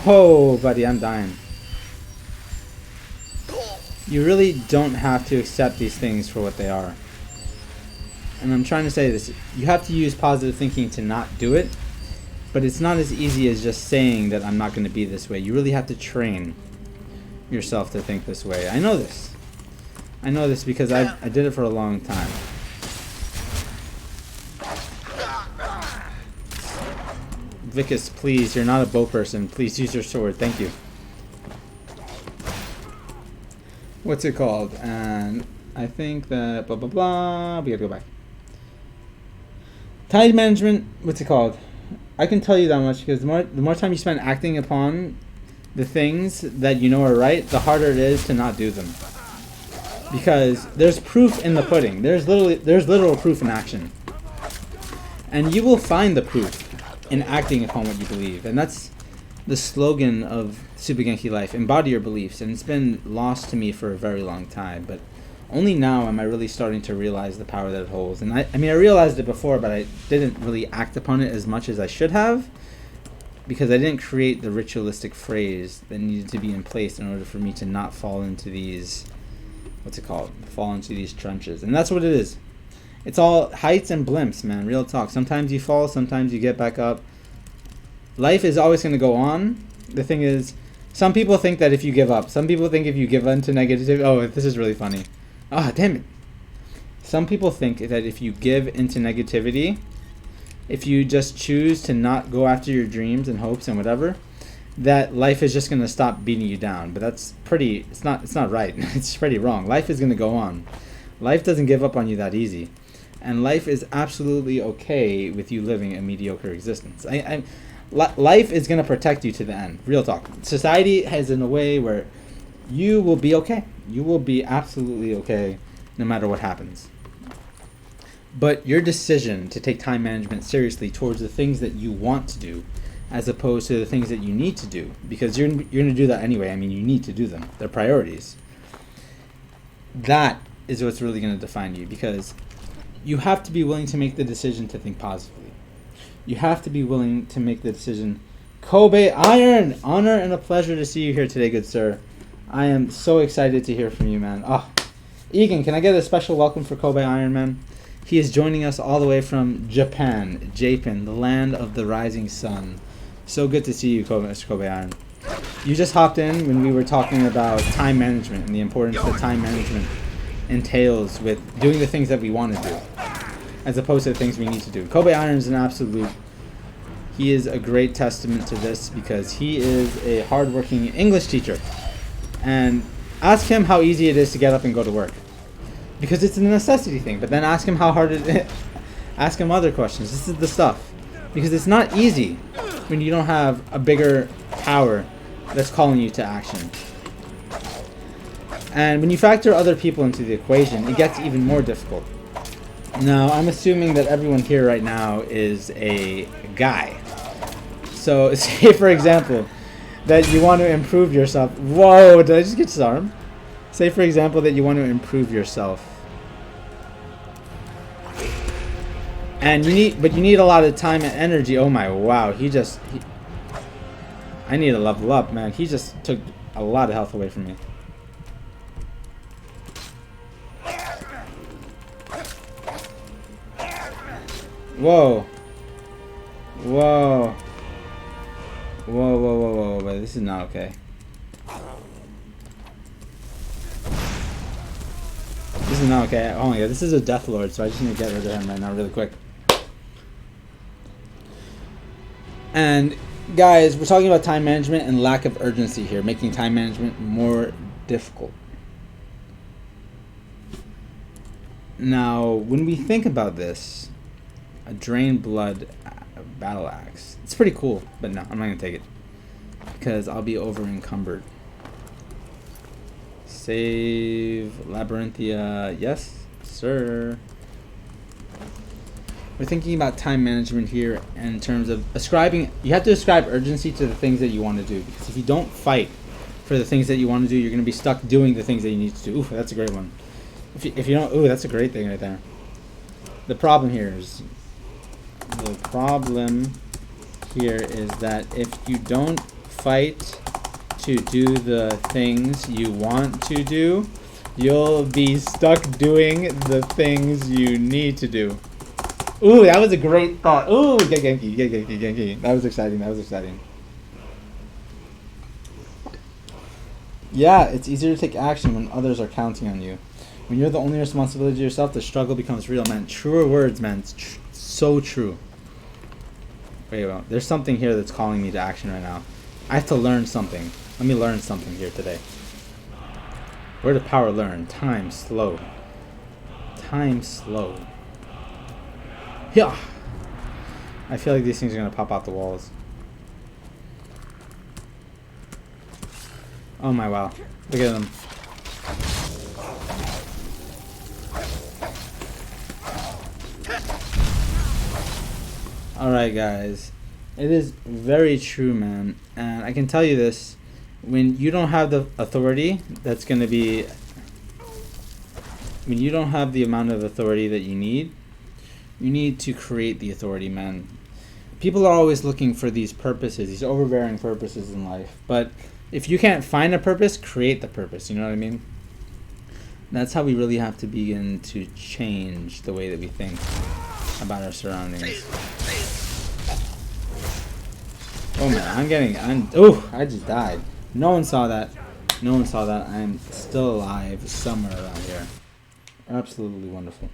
Whoa, buddy, I'm dying. You really don't have to accept these things for what they are. And I'm trying to say this, you have to use positive thinking to not do it, but it's not as easy as just saying that I'm not going to be this way. You really have to train yourself to think this way. I know this. I know this because I did it for a long time. Vicus, please, you're not a bow person. Please use your sword. Thank you. What's it called? And I think that blah blah blah. We gotta go back. Time management. What's it called? I can tell you that much, because the more time you spend acting upon the things that you know are right, the harder it is to not do them. Because there's proof in the pudding. There's literal proof in action. And you will find the proof in acting upon what you believe. And that's the slogan of Supagenki life. Embody your beliefs. And it's been lost to me for a very long time. But only now am I really starting to realize the power that it holds. And I mean, I realized it before, but I didn't really act upon it as much as I should have, because I didn't create the ritualistic phrase that needed to be in place in order for me to not fall into these, what's it called? Fall into these trenches. And that's what it is. It's all heights and blimps, man. Real talk. Sometimes you fall, sometimes you get back up. Life is always going to go on. The thing is, some people think that if you give up, some people think if you give in to negativity, oh, this is really funny. Ah, damn it. Some people think that if you give into negativity, if you just choose to not go after your dreams and hopes and whatever, that life is just going to stop beating you down. But that's pretty, it's not right. It's pretty wrong. Life is going to go on. Life doesn't give up on you that easy. And life is absolutely okay with you living a mediocre existence. Life is going to protect you to the end. Real talk. Society has in a way where you will be okay. You will be absolutely okay no matter what happens. But your decision to take time management seriously towards the things that you want to do, as opposed to the things that you need to do, because you're going to do that anyway. I mean, you need to do them. They're priorities. That is what's really going to define you, because you have to be willing to make the decision to think positively. You have to be willing to make the decision. Kobe Iron, honor and a pleasure to see you here today, good sir. I am so excited to hear from you, man. Oh, Egan, can I get a special welcome for Kobe Iron, man? He is joining us all the way from Japan, the land of the rising sun. So good to see you, Mr. Kobe Iron. You just hopped in when we were talking about time management and the importance that time management entails with doing the things that we want to do, as opposed to the things we need to do. Kobe Iron is an absolute. He is a great testament to this, because he is a hardworking English teacher. And ask him how easy it is to get up and go to work, because it's a necessity thing. But then ask him how hard it is. Ask him other questions. This is the stuff, because it's not easy when you don't have a bigger power that's calling you to action. And when you factor other people into the equation, it gets even more difficult. Now, I'm assuming that everyone here right now is a guy. So, say for example, that you want to improve yourself. Whoa, did I just get disarmed? Say for example that you want to improve yourself. And you need a lot of time and energy. Oh my, wow, I need to level up, man. He just took a lot of health away from me. Whoa. Whoa. Whoa, whoa, whoa, whoa, but this is not okay. This is not okay. Oh my god, this is a Death Lord, so I just need to get rid of him right now really quick. And guys, we're talking about time management and lack of urgency here, making time management more difficult. Now, when we think about this, a drained blood battle axe. It's pretty cool, but no, I'm not gonna take it because I'll be over encumbered. Save Labyrinthia. Yes, sir. We're thinking about time management here in terms of ascribing. You have to ascribe urgency to the things that you want to do, because if you don't fight for the things that you want to do, you're going to be stuck doing the things that you need to do. Ooh, that's a great one. If you don't, ooh, that's a great thing right there. The problem here is that if you don't fight to do the things you want to do, you'll be stuck doing the things you need to do. Ooh, that was a great thought. Ooh, get Genki. That was exciting. Yeah, it's easier to take action when others are counting on you. When you're the only responsibility to yourself, the struggle becomes real, man. Truer words, man. It's so true. Wait, well, there's something here that's calling me to action right now. I have to learn something. Let me learn something here today. Where to power learn? Time slow. Yeah. I feel like these things are gonna pop out the walls. Oh my wow. Look at them. Alright guys. It is very true, man. And I can tell you this. When you don't have the authority that's gonna be... When you don't have the amount of authority that you need to create the authority, man. People are always looking for these purposes, these overbearing purposes in life. But if you can't find a purpose, create the purpose. You know what I mean? That's how we really have to begin to change the way that we think about our surroundings. Oh man, I just died. No one saw that. I am still alive somewhere around here. Absolutely wonderful.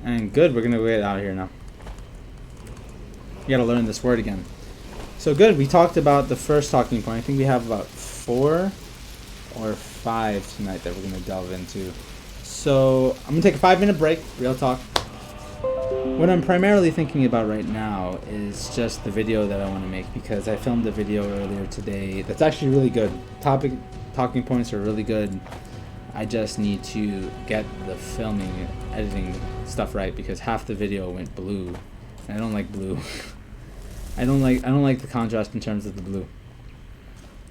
And good, we're gonna get out of here now. You gotta learn this word again. So good, we talked about the first talking point. I think we have about 4 or 5 tonight that we're gonna delve into. So I'm gonna take a 5-minute break, real talk. What I'm primarily thinking about right now is just the video that I want to make, because I filmed a video earlier today that's actually really good. Talking points are really good. I just need to get the filming, editing stuff right, because half the video went blue, and I don't like blue. I don't like the contrast in terms of the blue.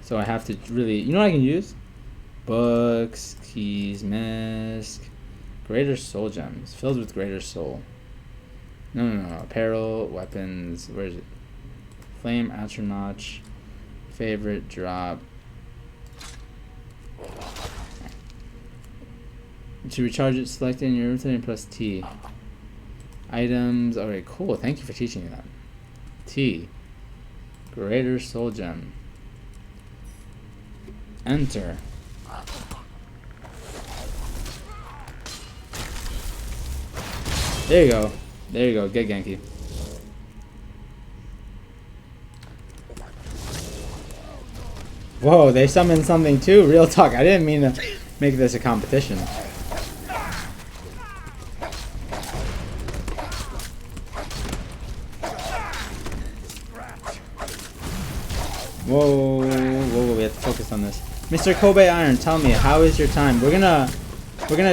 So I have to really, you know what I can use? Books, keys, mask, greater soul gems, filled with greater soul. No. Apparel, weapons, where is it? Flame, astronaut, favorite, drop. To recharge it, select it in your inventory and press T. Items, alright, cool, thank you for teaching me that. T. Greater soul gem. Enter. There you go, get Genki. Whoa, they summoned something too? Real talk, I didn't mean to make this a competition. Whoa, we have to focus on this. Mr. Kobe Iron, tell me, how is your time? We're gonna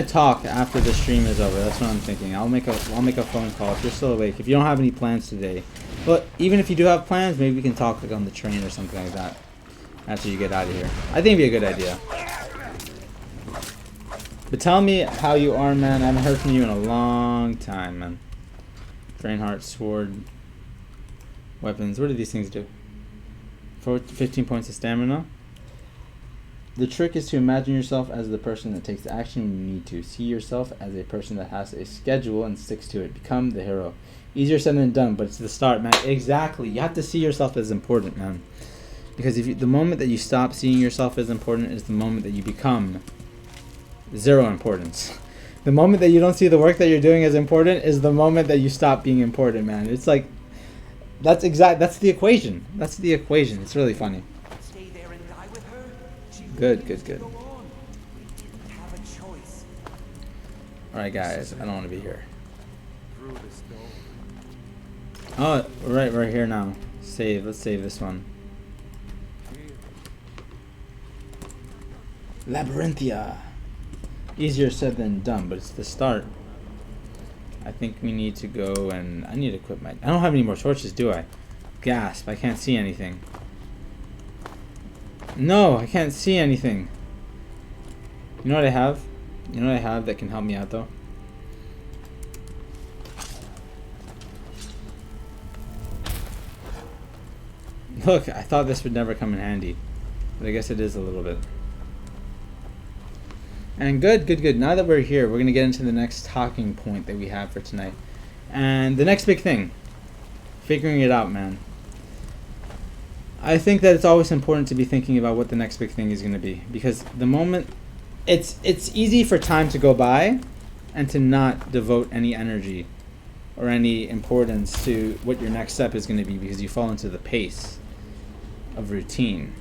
talk after the stream is over. That's what I'm thinking. I'll make a phone call if you're still awake. If you don't have any plans today, but even if you do have plans, maybe we can talk like on the train or something like that after you get out of here. I think it'd be a good idea. But tell me how you are, man. I haven't heard from you in a long time, man. Drainheart, sword, weapons. What do these things do? 15 points of stamina. The trick is to imagine yourself as the person that takes action when you need to. See yourself as a person that has a schedule and sticks to it. Become the hero. Easier said than done, but it's the start, man. Exactly. You have to see yourself as important, man. Because the moment that you stop seeing yourself as important is the moment that you become zero importance. The moment that you don't see the work that you're doing as important is the moment that you stop being important, man. It's like, that's the equation. It's really funny. Stay there and die with her? Good, good, good. Alright guys, I don't want to be here. Oh, right here now. Save, let's save this one. Labyrinthia. Easier said than done, but it's the start. I think we need to go and I need to equip my... I don't have any more torches, do I? Gasp, I can't see anything. No, I can't see anything. You know what I have? You know what I have that can help me out though? Look, I thought this would never come in handy, but I guess it is a little bit. And good, good, good. Now that we're here, we're going to get into the next talking point that we have for tonight. And the next big thing, figuring it out, man. I think that it's always important to be thinking about what the next big thing is going to be, because the moment it's easy for time to go by and to not devote any energy or any importance to what your next step is going to be, because you fall into the pace of routine.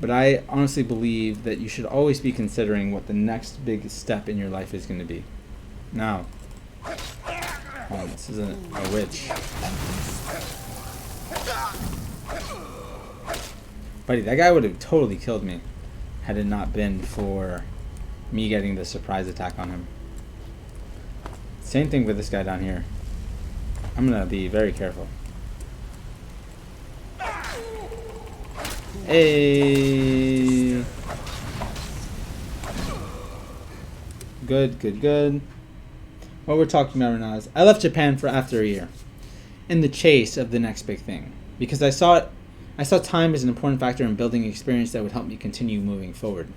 But I honestly believe that you should always be considering what the next big step in your life is going to be. Now, oh, this isn't a witch. Buddy, that guy would have totally killed me had it not been for me getting the surprise attack on him. Same thing with this guy down here. I'm going to be very careful. Hey. Good, good, good. What we're talking about right now is I left Japan for after a year in the chase of the next big thing, because I saw time as an important factor in building experience that would help me continue moving forward.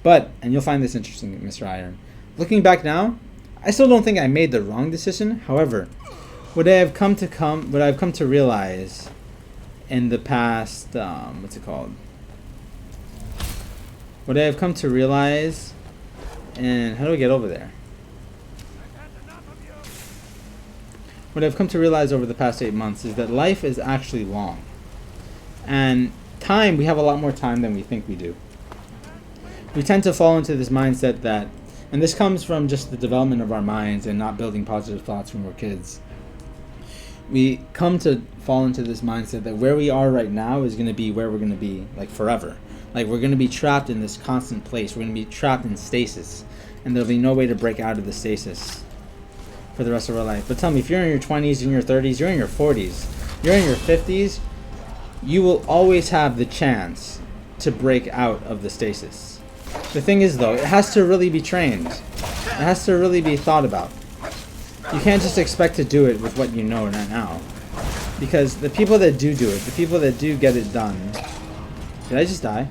But, and you'll find this interesting, Mr. Iron, looking back now, I still don't think I made the wrong decision. However, what I've come to realize in the past, what's it called? What I've come to realize, and how do I get over there? What I've come to realize over the past 8 months is that life is actually long. And time, we have a lot more time than we think we do. We tend to fall into this mindset that, and this comes from just the development of our minds and not building positive thoughts when we're kids. We come to fall into this mindset that where we are right now is going to be where we're going to be, like, forever. Like, we're going to be trapped in this constant place. We're going to be trapped in stasis. And there'll be no way to break out of the stasis for the rest of our life. But tell me, if you're in your 20s, in your 30s, you're in your 40s, you're in your 50s, you will always have the chance to break out of the stasis. The thing is, though, it has to really be trained. It has to really be thought about. You can't just expect to do it with what you know right now. Because the people that do it, the people that do get it done... Did I just die?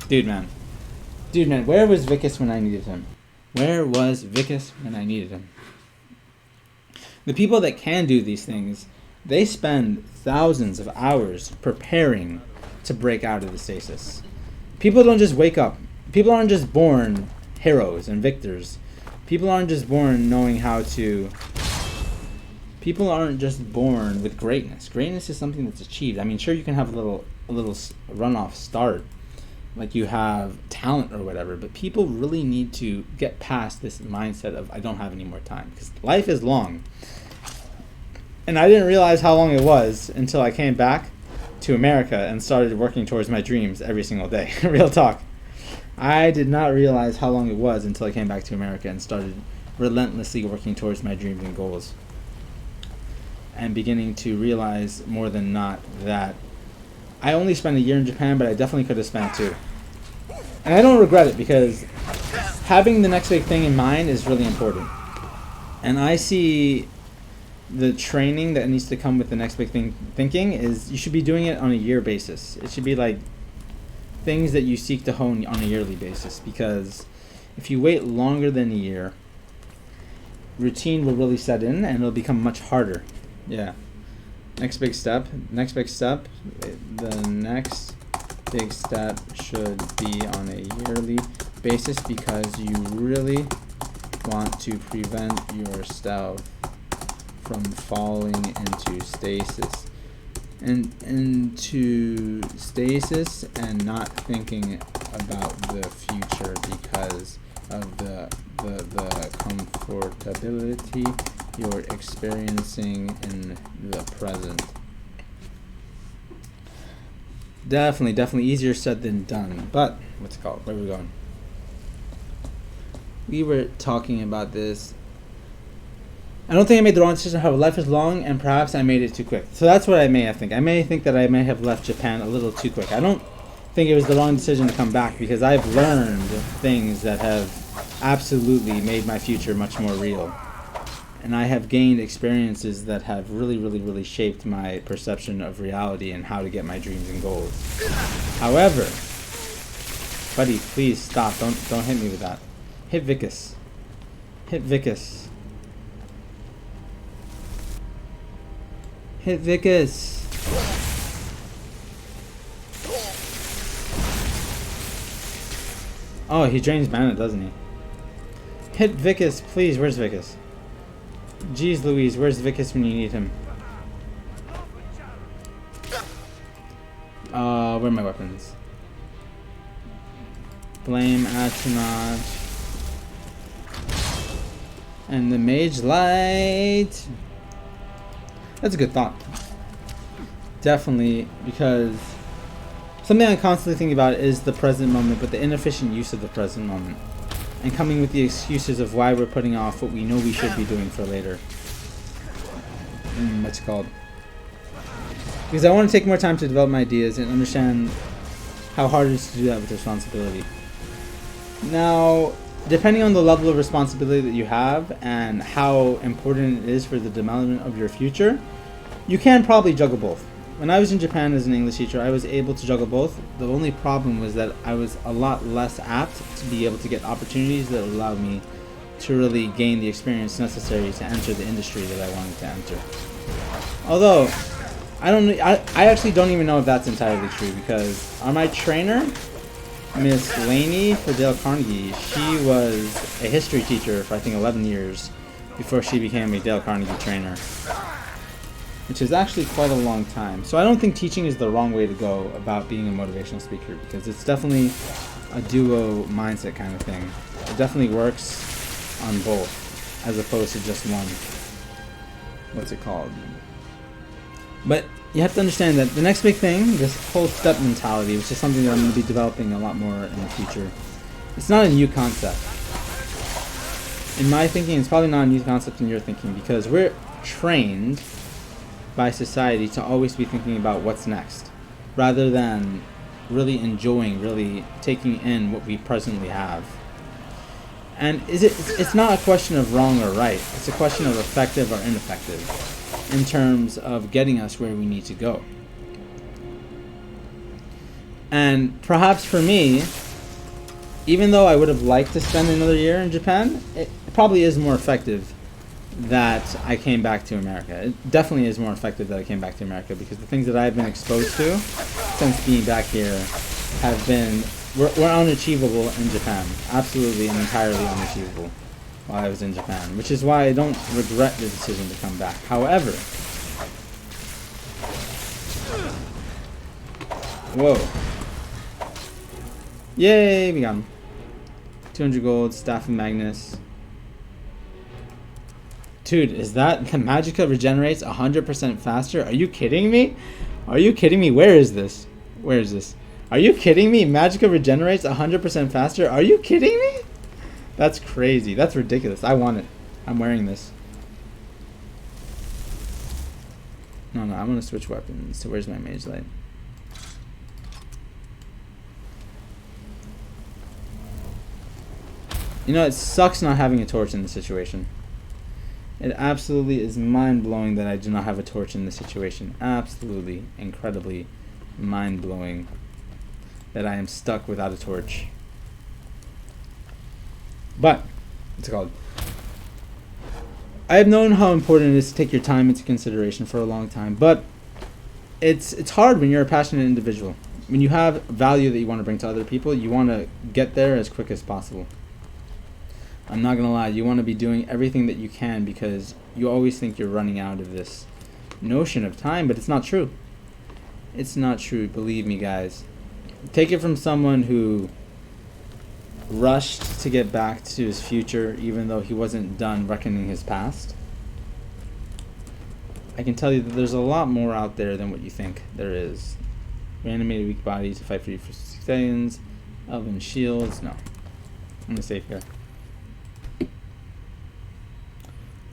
Dude, man, where was Vicus when I needed him? Where was Vicus when I needed him? The people that can do these things, they spend thousands of hours preparing to break out of the stasis. People don't just wake up. People aren't just born heroes and victors. People aren't just born knowing how to... People aren't just born with greatness. Greatness is something that's achieved. I mean, sure, you can have a little run-off start, like you have talent or whatever, but people really need to get past this mindset of, I don't have any more time, because life is long. And I didn't realize how long it was until I came back to America and started working towards my dreams every single day. Real talk. I did not realize how long it was until I came back to America and started relentlessly working towards my dreams and goals. And beginning to realize more than not that I only spent a year in Japan, but I definitely could have spent 2. And I don't regret it, because having the next big thing in mind is really important. And I see the training that needs to come with the next big thing thinking is you should be doing it on a year basis. It should be like things that you seek to hone on a yearly basis, because if you wait longer than a year, routine will really set in and it'll become much harder. Yeah. Next big step. The next big step should be on a yearly basis, because you really want to prevent yourself from falling into stasis. into stasis and not thinking about the future because of the comfortability you're experiencing in the present. Definitely easier said than done. But what's it called? Where are we going? We were talking about this. I don't think I made the wrong decision. How life is long, and perhaps I made it too quick. So that's what I may think. I may think that I may have left Japan a little too quick. I don't think it was the wrong decision to come back because I've learned things that have absolutely made my future much more real. And I have gained experiences that have really shaped my perception of reality and how to get my dreams and goals. However, buddy, please stop. Don't hit me with that. Hit Vicus. Hit Vicus. Hit Vicus. Oh, he drains mana, doesn't he? Hit Vicus, please. Where's Vicus? Jeez Louise, where's Vicus when you need him? Where are my weapons? Blame Atronach. And the Mage Light. That's a good thought. Definitely, because something I'm constantly thinking about is the present moment, but the inefficient use of the present moment. And coming with the excuses of why we're putting off what we know we should be doing for later. What's it called? Because I want to take more time to develop my ideas and understand how hard it is to do that with responsibility. Now, depending on the level of responsibility that you have and how important it is for the development of your future, you can probably juggle both. When I was in Japan as an English teacher, I was able to juggle both. The only problem was that I was a lot less apt to be able to get opportunities that allowed me to really gain the experience necessary to enter the industry that I wanted to enter. Although, I actually don't even know if that's entirely true, because on my trainer, Miss Laney for Dale Carnegie, she was a history teacher for I think 11 years before she became a Dale Carnegie trainer, which is actually quite a long time. So I don't think teaching is the wrong way to go about being a motivational speaker, because it's definitely a duo mindset kind of thing. It definitely works on both as opposed to just one. What's it called? But you have to understand that the next big thing, this whole step mentality, which is something that I'm going to be developing a lot more in the future, it's not a new concept. In my thinking, it's probably not a new concept in your thinking, because we're trained by society to always be thinking about what's next, rather than really enjoying, really taking in what we presently have. And it's not a question of wrong or right, it's a question of effective or ineffective in terms of getting us where we need to go. And perhaps for me, even though I would have liked to spend another year in Japan, it probably is more effective that I came back to America. It definitely is more effective that I came back to America, because the things that I've been exposed to since being back here have been were unachievable in Japan. Absolutely and entirely unachievable while I was in Japan, which is why I don't regret the decision to come back. However, whoa. Yay, we got him. 200 gold, Staff of Magnus. Dude, is that the Magicka regenerates 100% faster? Are you kidding me? Are you kidding me? Where is this? Where is this? Are you kidding me? Magicka regenerates 100% faster? Are you kidding me? That's crazy. That's ridiculous. I want it. I'm wearing this. No, I want to switch weapons. So where's my Mage Light? You know, it sucks not having a torch in this situation. It absolutely is mind-blowing that I do not have a torch in this situation. Absolutely, incredibly mind-blowing that I am stuck without a torch. But, what's it called? I have known how important it is to take your time into consideration for a long time, but it's hard when you're a passionate individual. When you have value that you want to bring to other people, you want to get there as quick as possible. I'm not going to lie, you want to be doing everything that you can because you always think you're running out of this notion of time, but it's not true. It's not true, believe me, guys. Take it from someone who rushed to get back to his future even though he wasn't done reckoning his past. I can tell you that there's a lot more out there than what you think there is. Reanimated weak body to fight for you for 6 seconds. Elven shields. No. I'm gonna save here.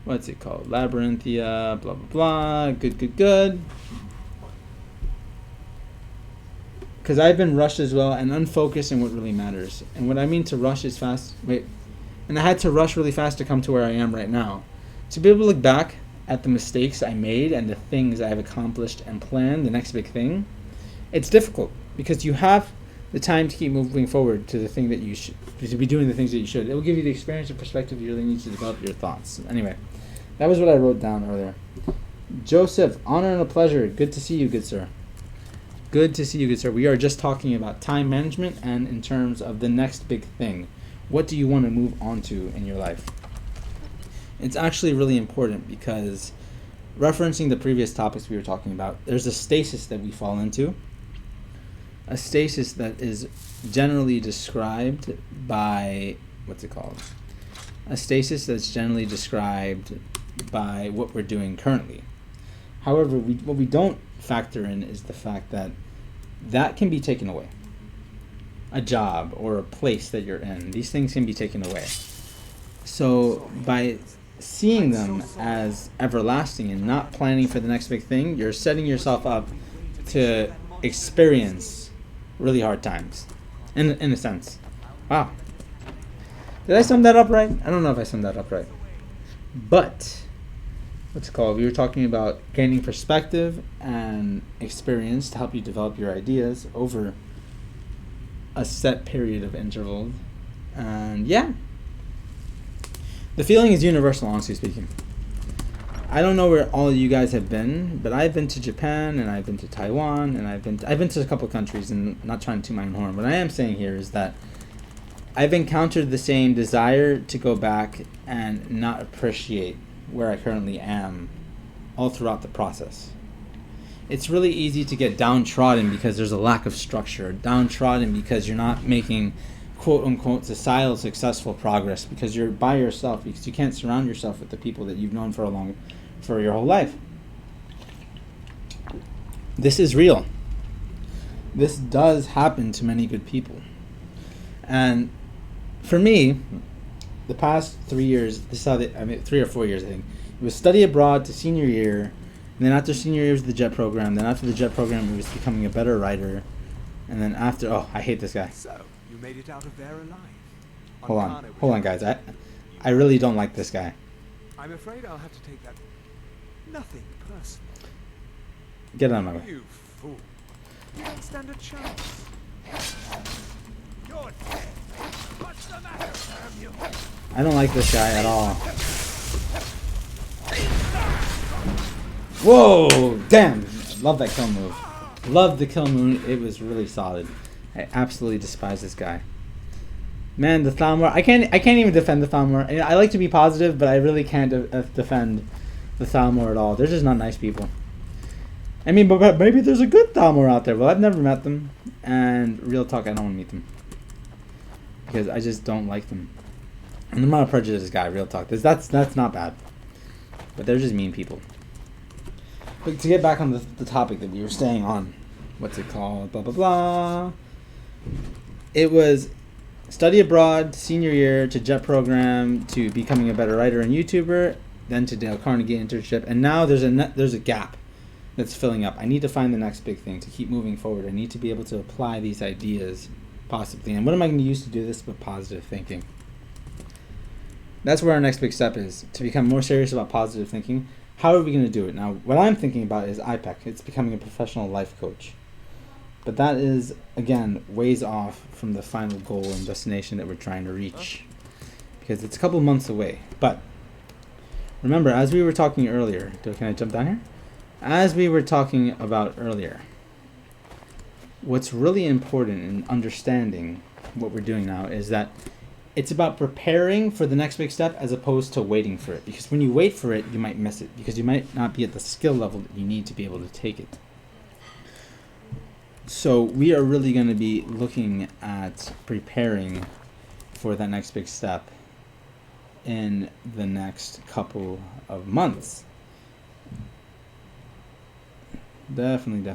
What's it called? Labyrinthia. Blah, blah, blah. Good. Because I've been rushed as well and unfocused in what really matters. And what I mean to rush is fast. And I had to rush really fast to come to where I am right now. To be able to look back at the mistakes I made and the things I have accomplished and planned, the next big thing, it's difficult because you have the time to keep moving forward to the thing that you should, to be doing the things that you should. It will give you the experience and perspective you really need to develop your thoughts. Anyway, that was what I wrote down earlier. Joseph, honor and a pleasure. Good to see you, good sir. Good to see you, good sir. We are just talking about time management and in terms of the next big thing. What do you want to move on to in your life? It's actually really important because referencing the previous topics we were talking about, there's a stasis that we fall into. A stasis that is generally described by, what's it called? A stasis that's generally described by what we're doing currently. However, what we don't factor in is the fact that that can be taken away. A job or a place that you're in, these things can be taken away. So by seeing them as everlasting and not planning for the next big thing, you're setting yourself up to experience really hard times, in a sense. Wow. Did I sum that up right? I don't know if I summed that up right. But, what's it called? We were talking about gaining perspective and experience to help you develop your ideas over a set period of interval. And yeah. The feeling is universal, honestly speaking. I don't know where all of you guys have been, but I've been to Japan and I've been to Taiwan and I've been to a couple of countries, and not trying to toot my own horn. What I am saying here is that I've encountered the same desire to go back and not appreciate where I currently am all throughout the process. It's really easy to get downtrodden because there's a lack of structure, downtrodden because you're not making quote-unquote societal successful progress because you're by yourself, because you can't surround yourself with the people that you've known for your whole life. This is real. This does happen to many good people. And for me, the past 3 years, 3 or 4 years, I think, it was study abroad to senior year, and then after senior year was the JET program, then after the JET program it was becoming a better writer, and then after, I hate this guy. So, you made it out of there alive. Hold on, guys. I really don't like this guy. I'm afraid I'll have to take that nothing personal. Get out of my way. You fool. You don't stand a chance. You're dead. What's the matter, damn you? I don't like this guy at all. Whoa! Damn! Love that kill move. Love the kill move. It was really solid. I absolutely despise this guy. Man, the Thalmor. I can't even defend the Thalmor. I like to be positive, but I really can't defend the Thalmor at all. They're just not nice people. I mean, but maybe there's a good Thalmor out there. Well, I've never met them, and real talk, I don't want to meet them because I just don't like them. And I'm not a prejudiced guy. Real talk. That's not bad, but they're just mean people. But to get back on the topic that we were staying on, what's it called? Blah blah blah. It was study abroad, senior year, to JET program, to becoming a better writer and YouTuber, then to Dale Carnegie internship, and now there's a gap that's filling up. I need to find the next big thing to keep moving forward. I need to be able to apply these ideas possibly. And what am I going to use to do this but positive thinking? That's where our next big step is, to become more serious about positive thinking. How are we going to do it? Now, what I'm thinking about is IPEC. It's becoming a professional life coach. But that is, again, ways off from the final goal and destination that we're trying to reach, because it's a couple months away. But remember, as we were talking earlier, can I jump down here? As we were talking about earlier, what's really important in understanding what we're doing now is that it's about preparing for the next big step as opposed to waiting for it. Because when you wait for it, you might miss it, because you might not be at the skill level that you need to be able to take it. So we are really going to be looking at preparing for that next big step in the next couple of months. Definitely.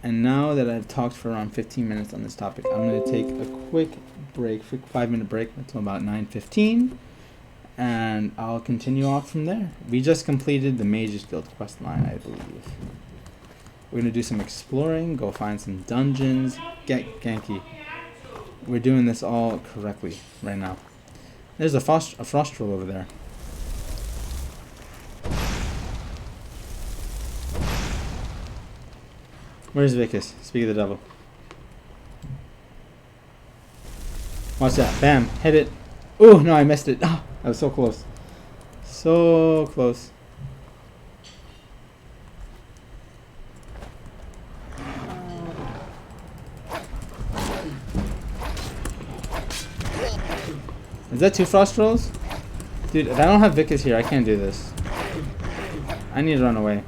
And now that I've talked for around 15 minutes on this topic, I'm going to take a quick 5-minute break until about 9:15, and I'll continue off from there. We just completed the Mage's Guild quest line, I believe. We're going to do some exploring, go find some dungeons, get Genki. We're doing this all correctly right now. There's a frost troll over there. Where's Vicus? Speak of the devil. Watch that. Bam. Hit it. Oh, no, I missed it. Oh, that was so close. So close. Is that 2 frost trolls? Dude, if I don't have Vicus here, I can't do this. I need to run away.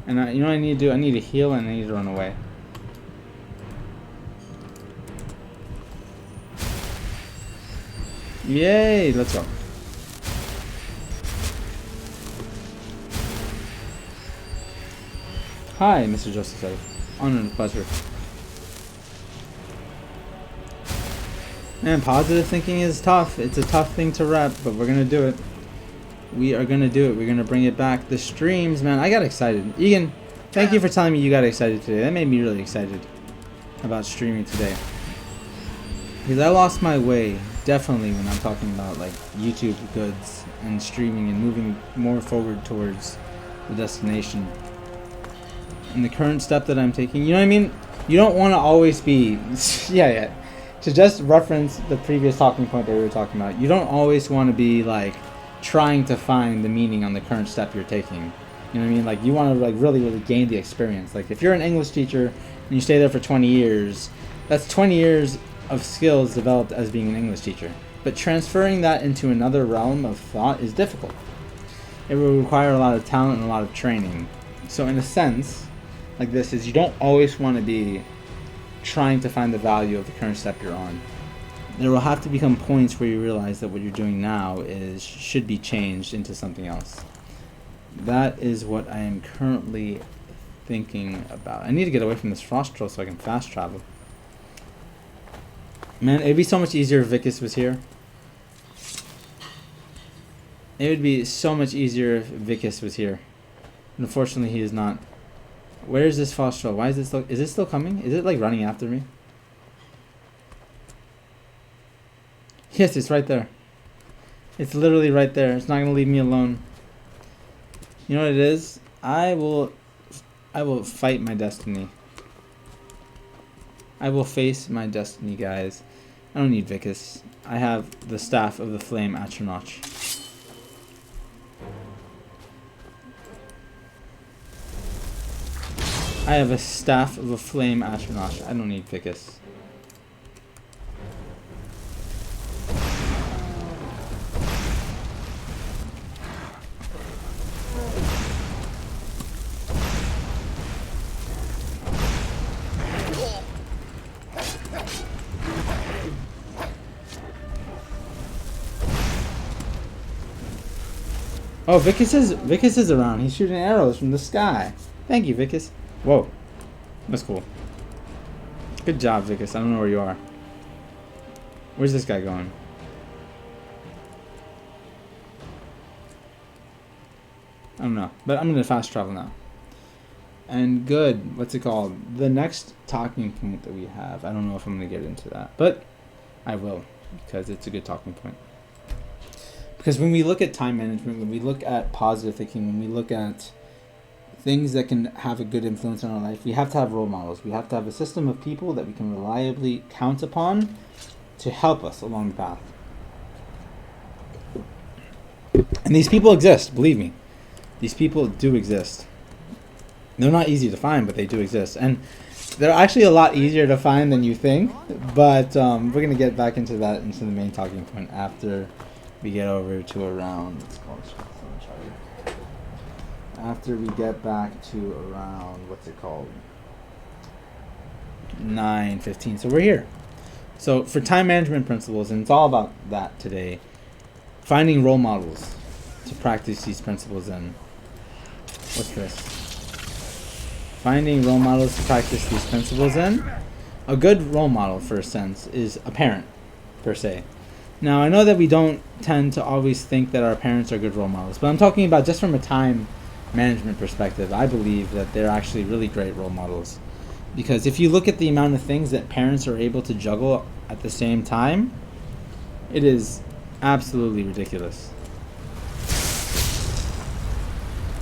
And you know what I need to do? I need to heal and I need to run away. Yay! Let's go. Hi, Mr. Joseph. Honor and pleasure. Man, positive thinking is tough. It's a tough thing to rep, but we're gonna do it. We are gonna do it. We're gonna bring it back. The streams, man, I got excited. Egan, thank you for telling me you got excited today. That made me really excited about streaming today. Because I lost my way, definitely, when I'm talking about like YouTube goods and streaming and moving more forward towards the destination. And the current step that I'm taking, you know what I mean? You don't want to always be, yeah. To just reference the previous talking point that we were talking about, you don't always want to be like trying to find the meaning on the current step you're taking. You know what I mean? Like you want to like really gain the experience. Like if you're an English teacher and you stay there for 20 years, that's 20 years of skills developed as being an English teacher. But transferring that into another realm of thought is difficult. It will require a lot of talent and a lot of training. So in a sense, like this is, you don't always want to be trying to find the value of the current step you're on. There will have to become points where you realize that what you're doing now should be changed into something else. That is what I am currently thinking about. I need to get away from this frost troll so I can fast travel. Man, it'd be so much easier if Vicus was here. It would be so much easier if Vicus was here. Unfortunately, he is not. Where is this frost troll? Why is it still coming? Is it like running after me? Yes, it's right there. It's literally right there. It's not gonna leave me alone. You know what it is? I will fight my destiny. I will face my destiny, guys. I don't need Vicus. I have the staff of the flame Atronach. I have a staff of a flame Atronach. I don't need Vicus. Oh, Vicus is around. He's shooting arrows from the sky. Thank you, Vicus. Whoa. That's cool. Good job, Vicus. I don't know where you are. Where's this guy going? I don't know. But I'm going to fast travel now. And good. What's it called? The next talking point that we have. I don't know if I'm going to get into that. But I will. Because it's a good talking point. Because when we look at time management, when we look at positive thinking, when we look at things that can have a good influence on our life, we have to have role models. We have to have a system of people that we can reliably count upon to help us along the path. And these people exist, believe me. These people do exist. They're not easy to find, but they do exist. And they're actually a lot easier to find than you think. But we're going to get back into that, into the main talking point after we get over to around, let's call it, after we get back to around, what's it called? 9:15. So we're here. So for time management principles, and it's all about that today, finding role models to practice these principles in. What's this? Finding role models to practice these principles in. A good role model, for a sense, is a parent, per se. Now, I know that we don't tend to always think that our parents are good role models, but I'm talking about just from a time management perspective. I believe that they're actually really great role models. Because if you look at the amount of things that parents are able to juggle at the same time, it is absolutely ridiculous.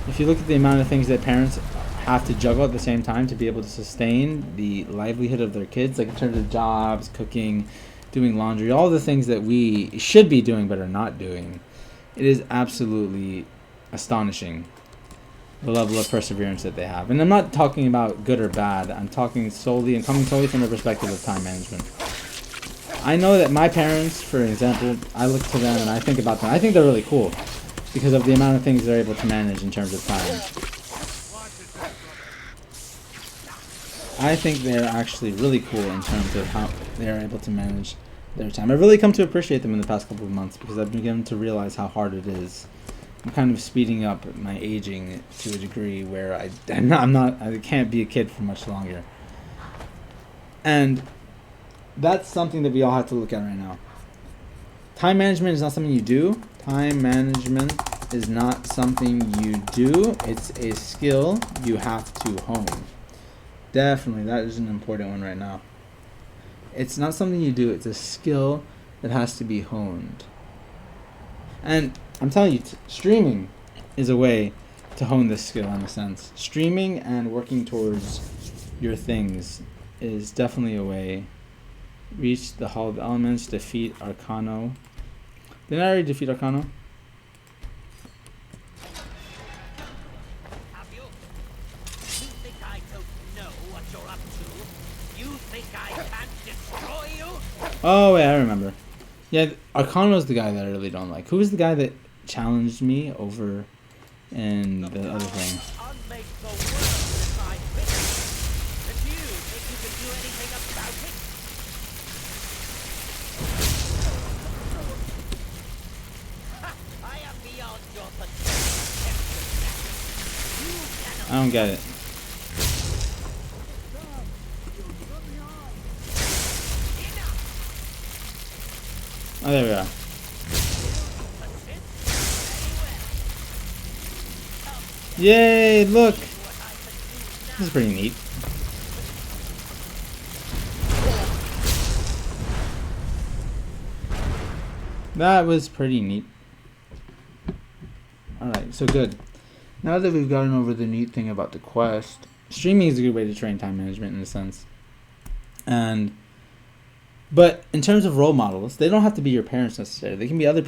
If you look at the amount of things that parents have to juggle at the same time to be able to sustain the livelihood of their kids, like in terms of jobs, cooking, doing laundry, all the things that we should be doing but are not doing, it is absolutely astonishing, the level of perseverance that they have. And I'm not talking about good or bad. I'm talking solely and coming solely from the perspective of time management. I know that my parents, for example, I look to them and I think about them. I think they're really cool because of the amount of things they're able to manage in terms of time. I think they're actually really cool in terms of how they're able to manage their time. I've really come to appreciate them in the past couple of months because I've begun to realize how hard it is. I'm kind of speeding up my aging to a degree where I can't be a kid for much longer. And that's something that we all have to look at right now. Time management is not something you do. Time management is not something you do. It's a skill you have to hone. Definitely, that is an important one right now. It's not something you do. It's a skill that has to be honed. And I'm telling you, streaming is a way to hone this skill in a sense. Streaming and working towards your things is definitely a way. Reach the Hall of Elements, defeat Arcano. Didn't I already defeat Arcano? Oh, wait, I remember. Yeah, Arcano's the guy that I really don't like. Who was the guy that challenged me over in the other thing? I don't get it. Oh, there we are. Yay, look! This is pretty neat. That was pretty neat. Alright, so good. Now that we've gotten over the neat thing about the quest, streaming is a good way to train time management in a sense. But in terms of role models, they don't have to be your parents necessarily. They can be other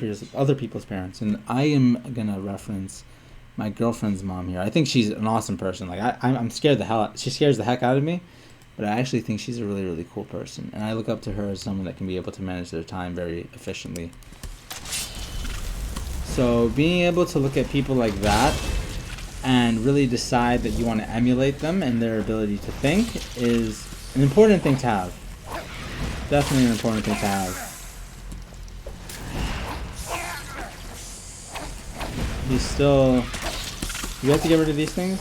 people's parents. And I am gonna reference my girlfriend's mom here. I think she's an awesome person. Like I'm scared she scares the heck out of me, but I actually think she's a really, really cool person. And I look up to her as someone that can be able to manage their time very efficiently. So being able to look at people like that and really decide that you want to emulate them and their ability to think is an important thing to have. Definitely an important thing to have. He's still... You have to get rid of these things?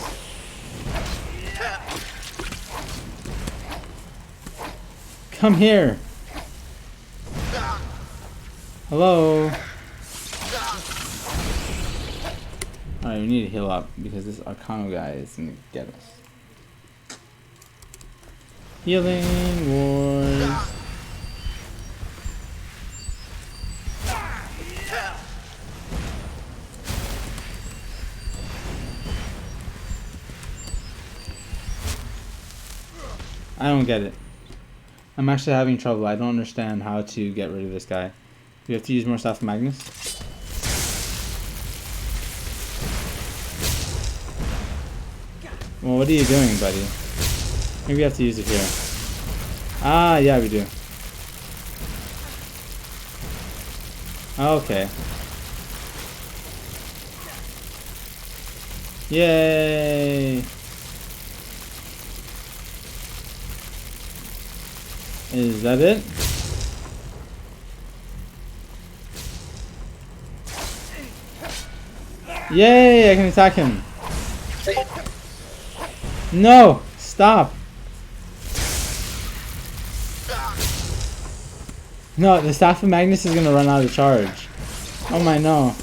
Come here! Hello? Alright, we need to heal up because this Arcano guy is gonna get us. Healing Wars. I don't get it. I'm actually having trouble. I don't understand how to get rid of this guy. We have to use more South Magnus. Well, what are you doing, buddy? Maybe we have to use it here. Ah, yeah, we do. Okay. Yay! Is that it? Yay! I can attack him. No! Stop! No, the Staff of Magnus is gonna run out of charge. Oh my no.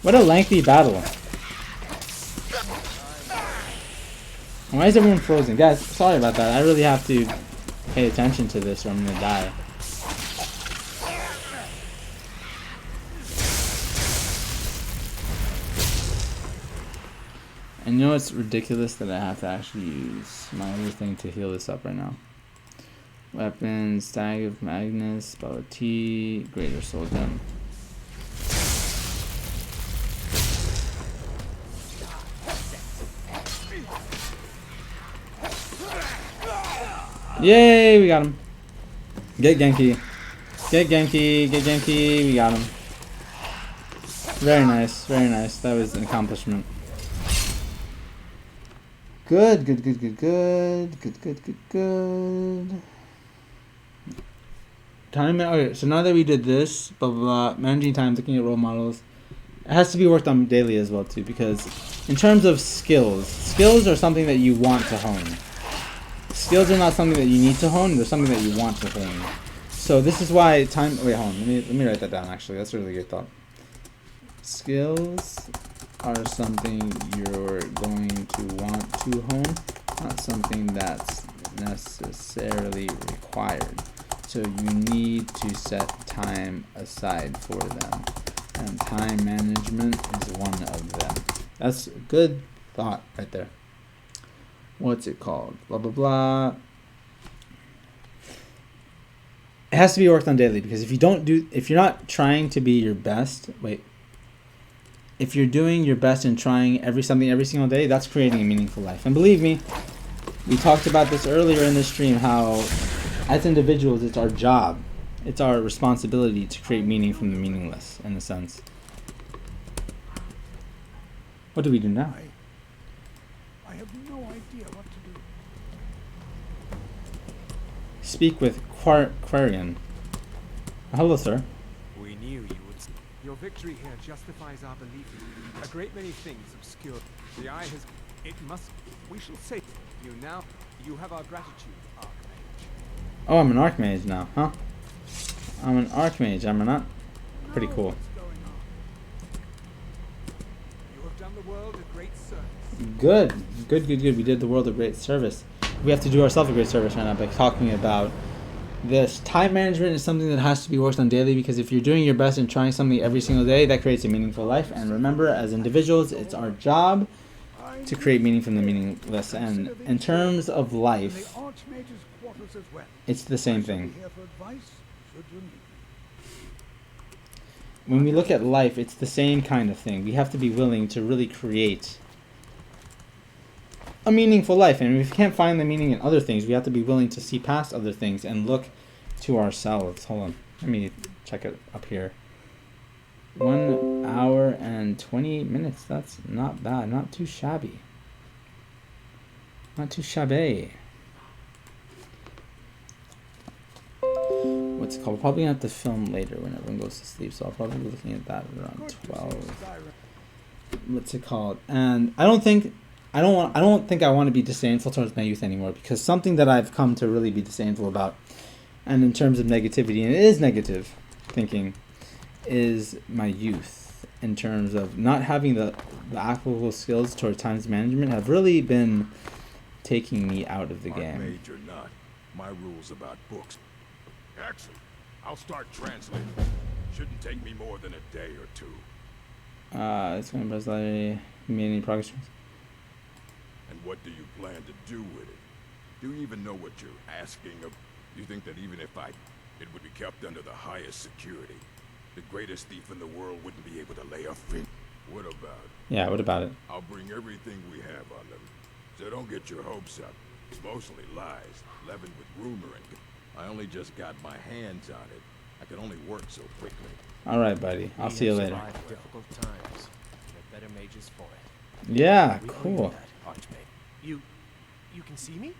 What a lengthy battle. Why is everyone frozen? Guys, sorry about that. I really have to pay attention to this or I'm gonna die. And you know it's ridiculous that I have to actually use my other thing to heal this up right now. Weapons, Stag of Magnus, Bella T, Greater Soul Gem. Yay, we got him. Get Genki. Get Genki, get Genki, we got him. Very nice, very nice. That was an accomplishment. Good, good, good, good, good, good, good, good, good. Time. Okay, so now that we did this, blah blah blah, managing time, looking at role models, it has to be worked on daily as well too. Because in terms of skills, skills are something that you want to hone. Skills are not something that you need to hone. They're something that you want to hone. So this is why time. Wait, hold on. Let me write that down. Actually, that's a really good thought. Skills are something you're going to want to hone, not something that's necessarily required. So you need to set time aside for them, and time management is one of them. That's a good thought right there. What's it called? Blah blah blah. It has to be worked on daily, because if you're not trying to be your best, if you're doing your best and trying every single day, that's creating a meaningful life. And believe me, we talked about this earlier in the stream, how as individuals, it's our job, it's our responsibility to create meaning from the meaningless, in a sense. What do we do now? I have no idea what to do. Speak with Quarian. Hello, sir. We knew you would. Your victory here justifies our belief. A great many things obscure. The eye has. It must. We shall say you now. You have our gratitude, Archmage. Oh, I'm an Archmage now, huh? I'm an Archmage, am I not? Pretty cool. What's going on? You have done the world a great service. Good. Good, good, good. We did the world a great service. We have to do ourselves a great service right now by talking about this. Time management is something that has to be worked on daily, because if you're doing your best and trying something every single day, that creates a meaningful life. And remember, as individuals, it's our job to create meaning from the meaningless. And in terms of life, it's the same thing. When we look at life, it's the same kind of thing. We have to be willing to really create a meaningful life. And if we can't find the meaning in other things, we have to be willing to see past other things and look to ourselves. Hold on. Let me check it up here. 1 hour and 20 minutes. That's not bad. Not too shabby. Not too shabby. What's it called? We're probably going to have to film later when everyone goes to sleep. So I'll probably be looking at that around 12. What's it called? And I don't think I want to be disdainful towards my youth anymore, because something that I've come to really be disdainful about, and in terms of negativity, and it is negative thinking, is my youth. In terms of not having the applicable skills towards time management have really been taking me out of the game. Archmage or not, my rules about books. Excellent. I'll start translating. Shouldn't take me more than a day or two. It's going to be made any progress. And what do you plan to do with it? Do you even know what you're asking of? You think that even if it would be kept under the highest security, the greatest thief in the world wouldn't be able to lay a finger? What about it? Yeah, what about it? I'll bring everything we have on them. So don't get your hopes up. It's mostly lies, leavened with rumor, and I only just got my hands on it. I can only work so quickly. All right, buddy. I'll see you later. Difficult times. They're better mages for it. Yeah, We owe you cool. that, Archmage. You can see me?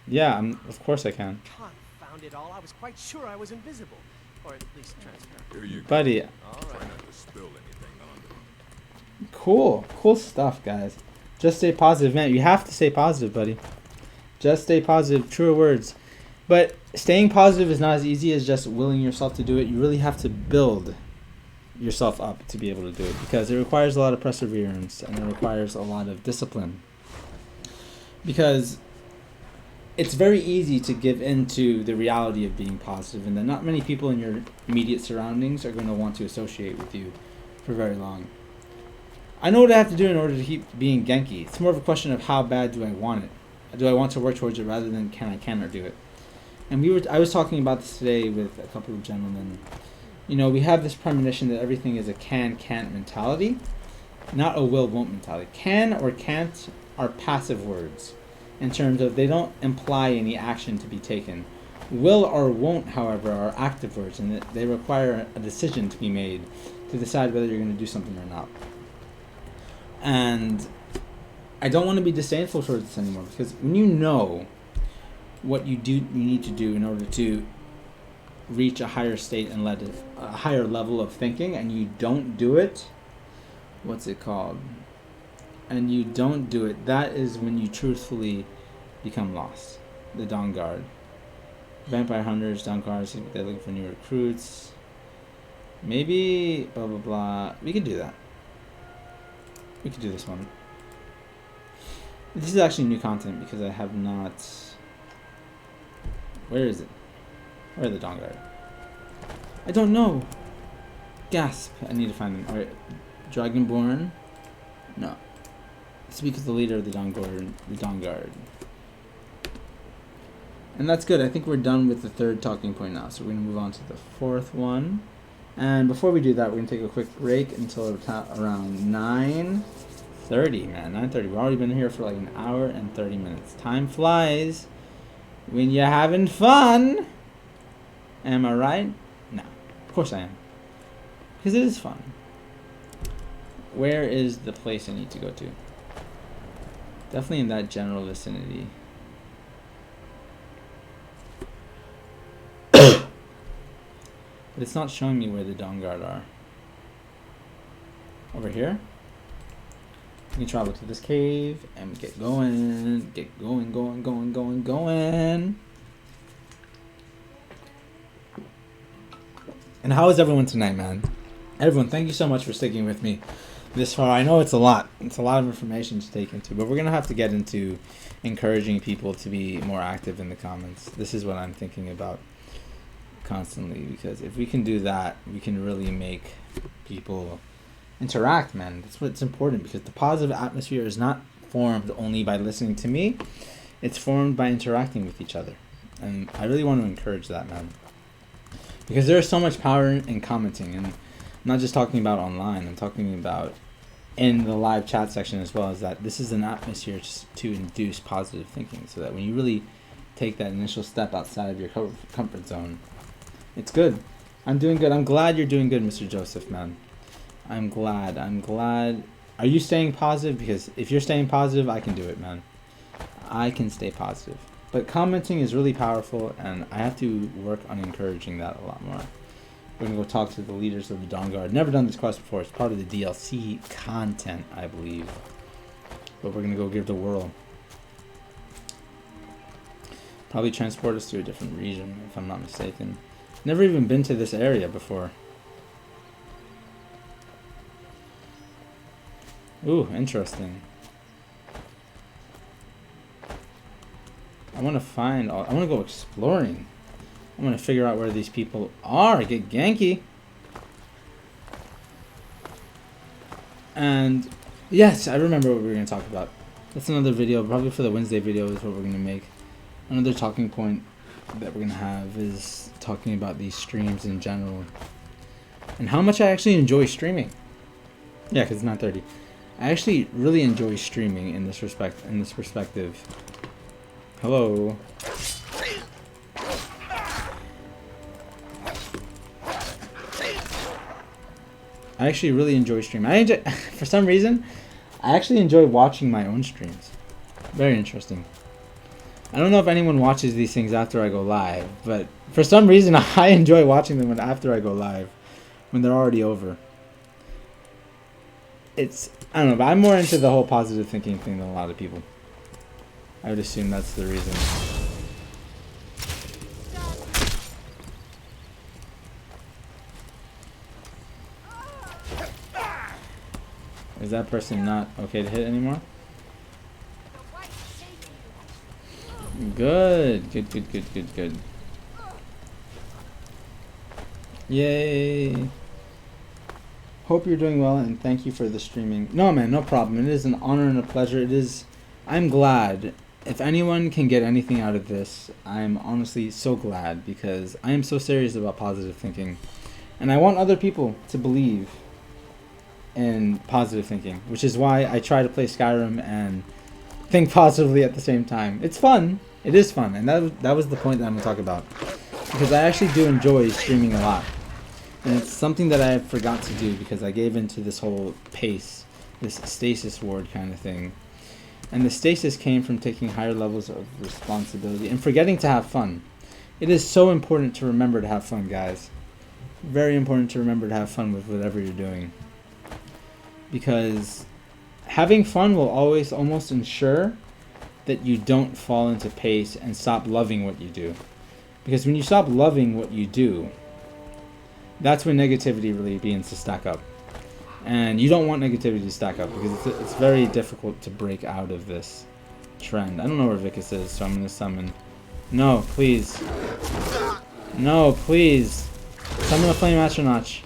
Yeah, of course I can. Confound it all, I was quite sure I was invisible. Or at least transparent. Here you go. Buddy, All Try right. not to spill anything on them. cool stuff, guys. Just stay positive, man. You have to stay positive, buddy. Just stay positive. Truer words. But staying positive is not as easy as just willing yourself to do it. You really have to build yourself up to be able to do it, because it requires a lot of perseverance and it requires a lot of discipline. Because it's very easy to give into the reality of being positive, and that not many people in your immediate surroundings are going to want to associate with you for very long. I know what I have to do in order to keep being Genki. It's more of a question of how bad do I want it. Do I want to work towards it rather than can or do it? And I was talking about this today with a couple of gentlemen. You know, we have this premonition that everything is a can't mentality, not a won't mentality. Can or can't are passive words in terms of they don't imply any action to be taken. Will or won't, however, are active words, and they require a decision to be made to decide whether you're going to do something or not. And I don't want to be disdainful towards this anymore, because when you know what you need to do in order to reach a higher state and a higher level of thinking, and you don't do it, what's it called? And you don't do it, that is when you truthfully become lost. The Dawn Guard. Vampire Hunters, Dawn Guards, they're looking for new recruits. Maybe, blah, blah, blah. We could do that. We could do this one. This is actually new content because I have not... Where is it? Where are the Dawn Guard? I don't know. Gasp. I need to find them. Alright. Dragonborn. No. Speak with the leader of the Dawn Guard. And that's good. I think we're done with the third talking point now. So we're going to move on to the fourth one. And before we do that, we're going to take a quick break until around 9:30, man. 9:30. We've already been here for like an hour and 30 minutes. Time flies when you're having fun. Am I right? No. Of course I am. Because it is fun. Where is the place I need to go to? Definitely in that general vicinity. But it's not showing me where the Dawn Guard are. Over here? We can travel to this cave and get going. Get going. And how is everyone tonight, man? Everyone, thank you so much for sticking with me this far. I know it's a lot. It's a lot of information to take into, but we're going to have to get into encouraging people to be more active in the comments. This is what I'm thinking about constantly, because if we can do that, we can really make people interact, man. That's what's important, because the positive atmosphere is not formed only by listening to me. It's formed by interacting with each other. And I really want to encourage that, man. Because there's so much power in commenting, and I'm not just talking about online, I'm talking about in the live chat section as well, is that this is an atmosphere to induce positive thinking, so that when you really take that initial step outside of your comfort zone, it's good. I'm doing good. I'm glad you're doing good, Mr. Joseph, man. I'm glad. Are you staying positive? Because if you're staying positive, I can do it, man. I can stay positive. But commenting is really powerful, and I have to work on encouraging that a lot more. We're going to go talk to the leaders of the Dawn Guard. Never done this quest before. It's part of the DLC content, I believe. But we're going to go give it a whirl. Probably transport us to a different region, if I'm not mistaken. Never even been to this area before. Ooh, interesting. I want to go exploring. I want to figure out where these people are. Get Genki. And yes, I remember what we were going to talk about. That's another video, probably for the Wednesday video is what we're going to make. Another talking point that we're going to have is talking about these streams in general. And how much I actually enjoy streaming. Yeah, because it's 9:30. I actually really enjoy streaming in this perspective. Hello. I actually really enjoy streaming. For some reason, I actually enjoy watching my own streams. Very interesting. I don't know if anyone watches these things after I go live, but for some reason I enjoy watching them after I go live, when they're already over. I don't know, but I'm more into the whole positive thinking thing than a lot of people. I would assume that's the reason. Is that person not okay to hit anymore? Good. Good, good, good, good, good. Yay. Hope you're doing well and thank you for the streaming. No, man, no problem. It is an honor and a pleasure. I'm glad. If anyone can get anything out of this, I'm honestly so glad, because I am so serious about positive thinking. And I want other people to believe in positive thinking, which is why I try to play Skyrim and think positively at the same time. It's fun. It is fun. And that was the point that I'm going to talk about. Because I actually do enjoy streaming a lot. And it's something that I forgot to do because I gave into this whole pace, this stasis ward kind of thing. And the stasis came from taking higher levels of responsibility and forgetting to have fun. It is so important to remember to have fun, guys. Very important to remember to have fun with whatever you're doing. Because having fun will always almost ensure that you don't fall into pace and stop loving what you do. Because when you stop loving what you do, that's when negativity really begins to stack up. And you don't want negativity to stack up, because it's very difficult to break out of this trend. I don't know where Vicus is, so I'm going to summon. No, please. No, please. Summon a Flame Astronach.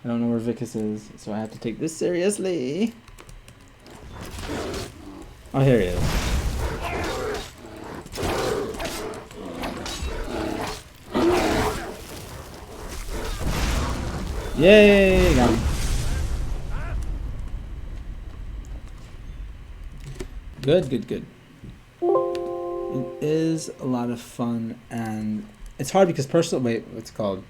I don't know where Vicus is, so I have to take this seriously. Oh, here he is. Yay, got him. Good, good, good. It is a lot of fun, and it's hard because wait, what's it called?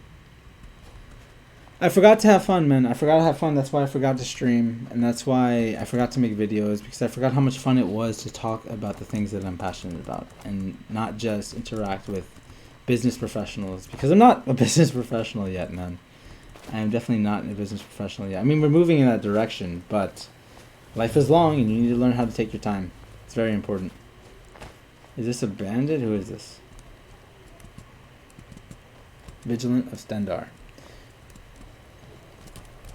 I forgot to have fun, man. I forgot to have fun. That's why I forgot to stream, and that's why I forgot to make videos, because I forgot how much fun it was to talk about the things that I'm passionate about and not just interact with business professionals, because I'm not a business professional yet, man. I am definitely not a business professional yet. I mean, we're moving in that direction, but life is long and you need to learn how to take your time. It's very important. Is this a bandit? Who is this? Vigilant of Stendar.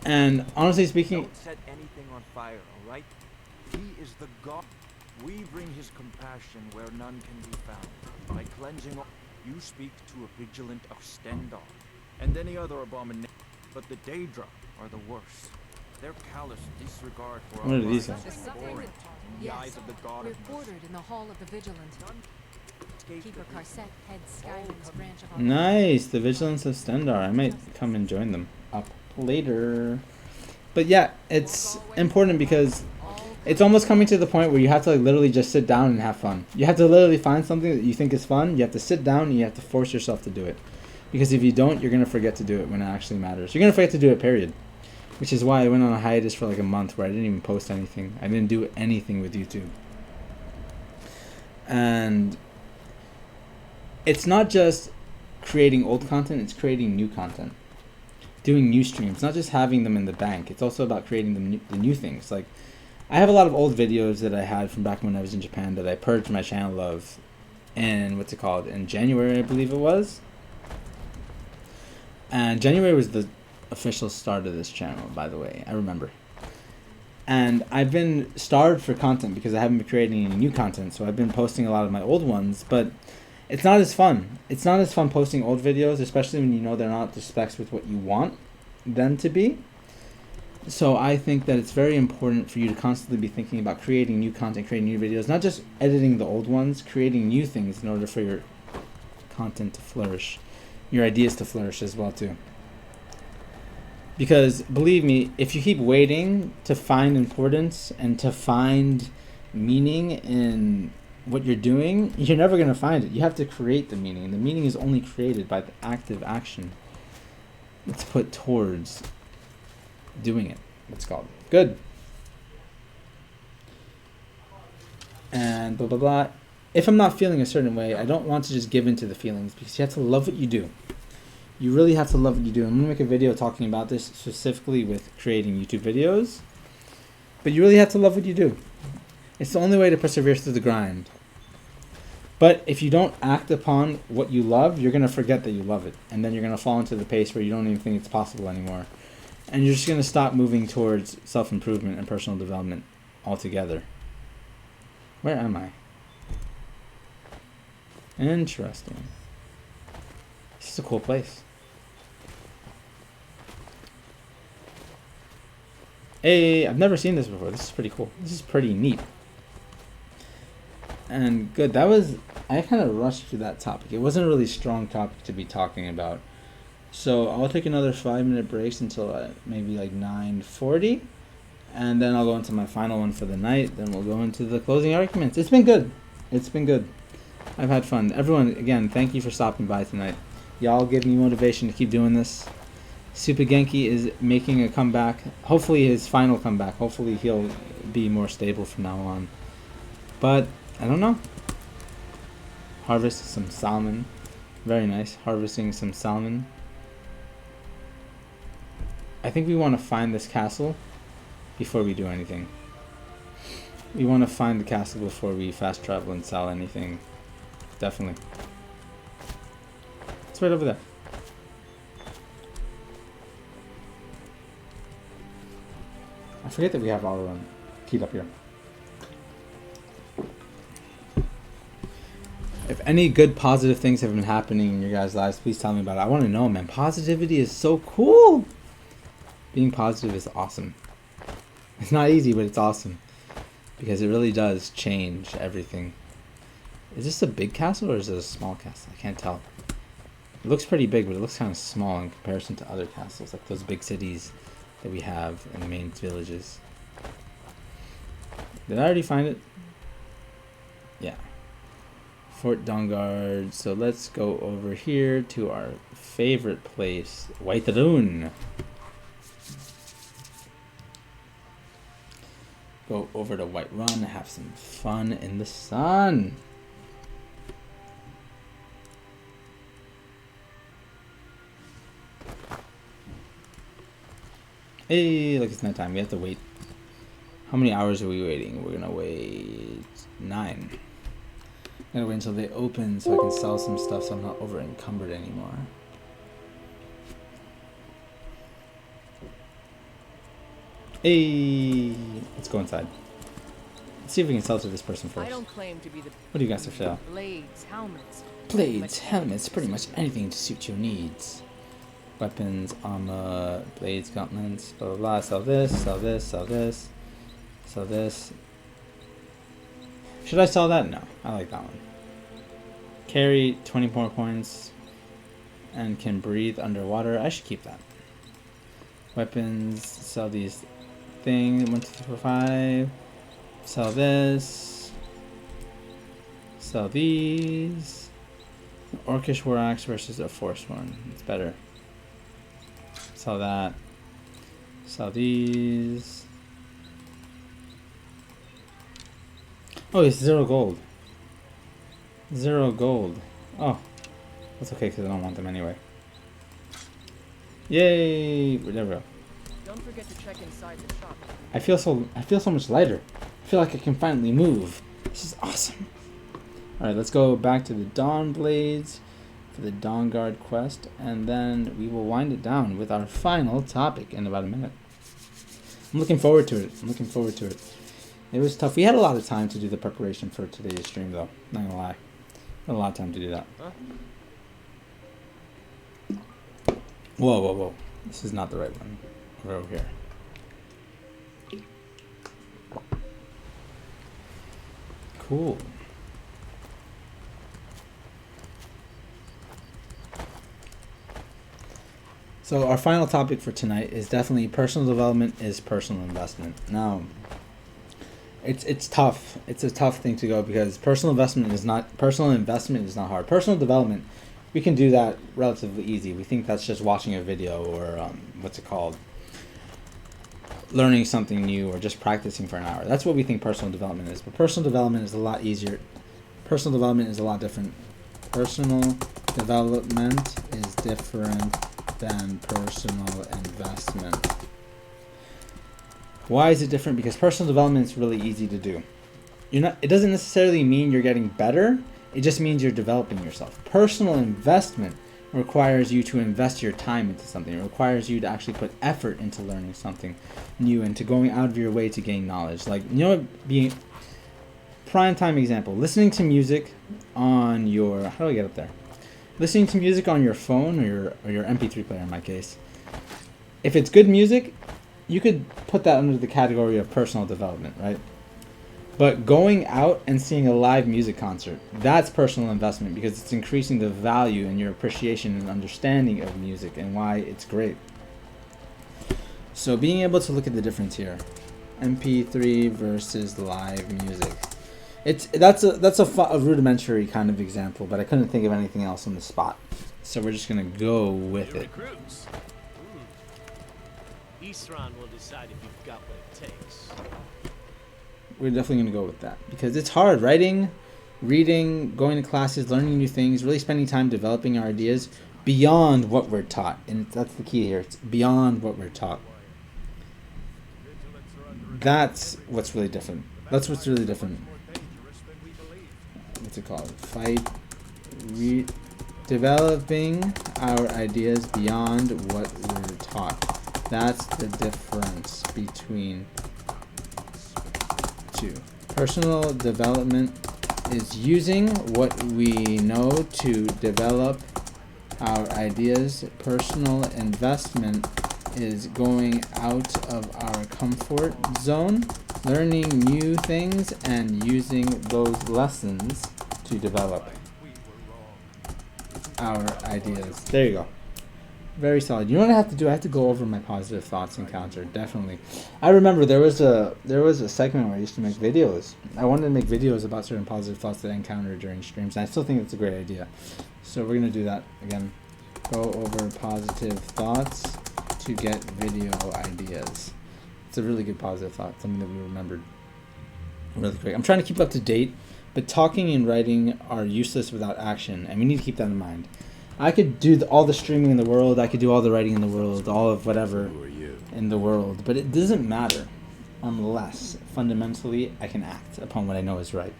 And honestly speaking... Don't set anything on fire, alright? He is the god. We bring his compassion where none can be found. By cleansing all... You speak to a Vigilant of Stendar. And any other abomination. But the Daedra are the worst. Their callous disregard for What are these guys? in the eyes of the god. We're quartered in the hall of the Vigilant. Keeper Carset heads Skyrim's branch of Nice, the Vigilance of Stendar. I might come and join them up later. But yeah, it's important because it's almost coming to the point where you have to like literally just sit down and have fun. You have to literally find something that you think is fun. You have to sit down and you have to force yourself to do it. Because if you don't, you're going to forget to do it when it actually matters. You're going to forget to do it, period. Which is why I went on a hiatus for like a month where I didn't even post anything. I didn't do anything with YouTube. And it's not just creating old content, it's creating new content. Doing new streams, not just having them in the bank. It's also about creating the new things. Like, I have a lot of old videos that I had from back when I was in Japan that I purged my channel of in, in January, I believe it was. And January was the official start of this channel, by the way. I remember. And I've been starved for content because I haven't been creating any new content. So I've been posting a lot of my old ones, but it's not as fun. It's not as fun posting old videos, especially when you know they're not the specs with what you want them to be. So I think that it's very important for you to constantly be thinking about creating new content, creating new videos, not just editing the old ones, creating new things in order for your content to flourish. Your ideas to flourish as well too. Because believe me, if you keep waiting to find importance and to find meaning in what you're doing, you're never going to find it. You have to create the meaning. And the meaning is only created by the active action that's put towards doing it. It's called. Good. and blah blah blah. If I'm not feeling a certain way, I don't want to just give in to the feelings, because you have to love what you do. You really have to love what you do. I'm gonna make a video talking about this specifically with creating YouTube videos. But you really have to love what you do. It's the only way to persevere through the grind. But if you don't act upon what you love, you're gonna forget that you love it, and then you're gonna fall into the pace where you don't even think it's possible anymore, and you're just gonna stop moving towards self-improvement and personal development altogether. Where am I? Interesting. This is a cool place. Hey, I've never seen this before. This is pretty cool. This is pretty neat. And good. That was... I kind of rushed through that topic. It wasn't a really strong topic to be talking about. So I'll take another 5-minute breaks until maybe like 9:40. And then I'll go into my final one for the night. Then we'll go into the closing arguments. It's been good. It's been good. I've had fun. Everyone, again, thank you for stopping by tonight. Y'all give me motivation to keep doing this. Supagenki is making a comeback. Hopefully his final comeback. Hopefully he'll be more stable from now on. But I don't know. Harvest some salmon. Very nice. Harvesting some salmon. I think we want to find this castle before we do anything. We want to find the castle before we fast travel and sell anything. Definitely. It's right over there. I forget that we have our keyed up here. If any good positive things have been happening in your guys' lives, please tell me about it. I want to know, man. Positivity is so cool. Being positive is awesome. It's not easy, but it's awesome. Because it really does change everything. Is this a big castle or is it a small castle? I can't tell. It looks pretty big, but it looks kind of small in comparison to other castles, like those big cities that we have in the main villages. Did I already find it? Yeah. Fort Dongard. So let's go over here to our favorite place, Whiterun. Go over to Whiterun, have some fun in the sun. Hey, look, it's nighttime. We have to wait. How many hours are we waiting? We're gonna wait 9. I'm gonna wait until they open so I can sell some stuff so I'm not over encumbered anymore. Hey, let's go inside. Let's see if we can sell to this person first. I don't claim to be the What do you guys have for sale? blades, helmets. Blades, helmets, pretty much anything to suit your needs. Weapons, armor, blades, gauntlets, blah blah blah. Sell this, sell this, sell this, sell this. Should I sell that? No, I like that one. Carry 20 more coins and can breathe underwater. I should keep that. Weapons, sell these things. 1, 2, 3, 4, 5. Sell this. Sell these. Orcish war axe versus a force one. It's better. Sell that. Sell these. Oh, it's 0 gold. 0 gold. Oh, that's okay because I don't want them anyway. Yay! There we go. Don't forget to check inside the shop. I feel so much lighter. I feel like I can finally move. This is awesome. All right, let's go back to the Dawn Blades for the Dawn Guard quest, and then we will wind it down with our final topic in about a minute. I'm looking forward to it. It was tough. We had a lot of time to do the preparation for today's stream, though. Not gonna lie, had a lot of time to do that. Huh? Whoa, whoa, whoa! This is not the right one. We're over here. Cool. So our final topic for tonight is definitely personal development is personal investment. Now, it's tough. It's a tough thing to go because personal investment is not hard. Personal development, we can do that relatively easy. We think that's just watching a video or what's it called? learning something new or just practicing for an hour. That's what we think personal development is. But personal development is a lot easier. Personal development is a lot different. Personal development is different than personal investment. Why is it different? Because personal development is really easy to do. It doesn't necessarily mean you're getting better. It just means you're developing yourself. Personal investment requires you to invest your time into something. It requires you to actually put effort into learning something new and to going out of your way to gain knowledge. Like, being prime time example, listening to music on your, how do I get up there? Listening to music on your phone or your MP3 player in my case. If it's good music, you could put that under the category of personal development, right? But going out and seeing a live music concert, that's personal investment because it's increasing the value and your appreciation and understanding of music and why it's great. So being able to look at the difference here, MP3 versus live music. That's a rudimentary kind of example, but I couldn't think of anything else on the spot. So we're just gonna go with it. Isran will decide if you've got what it takes. We're definitely going to go with that because it's hard. Writing, reading, going to classes, learning new things, really spending time developing our ideas beyond what we're taught. And that's the key here. It's beyond what we're taught. That's what's really different. That's what's really different. What's it called? Developing our ideas beyond what we're taught. That's the difference between two. Personal development is using what we know to develop our ideas. Personal investment is going out of our comfort zone, learning new things, and using those lessons to develop our ideas. There you go. Very solid. You know what I have to do? I have to go over my positive thoughts encounter. Definitely. I remember there was a segment where I used to make videos. I wanted to make videos about certain positive thoughts that I encountered during streams, and I still think it's a great idea. So we're gonna do that again. Go over positive thoughts to get video ideas. It's a really good positive thought. Something that we remembered really quick. I'm trying to keep up to date, but talking and writing are useless without action, and we need to keep that in mind. I could do all the streaming in the world, I could do all the writing in the world, all of whatever in the world, but it doesn't matter unless fundamentally I can act upon what I know is right.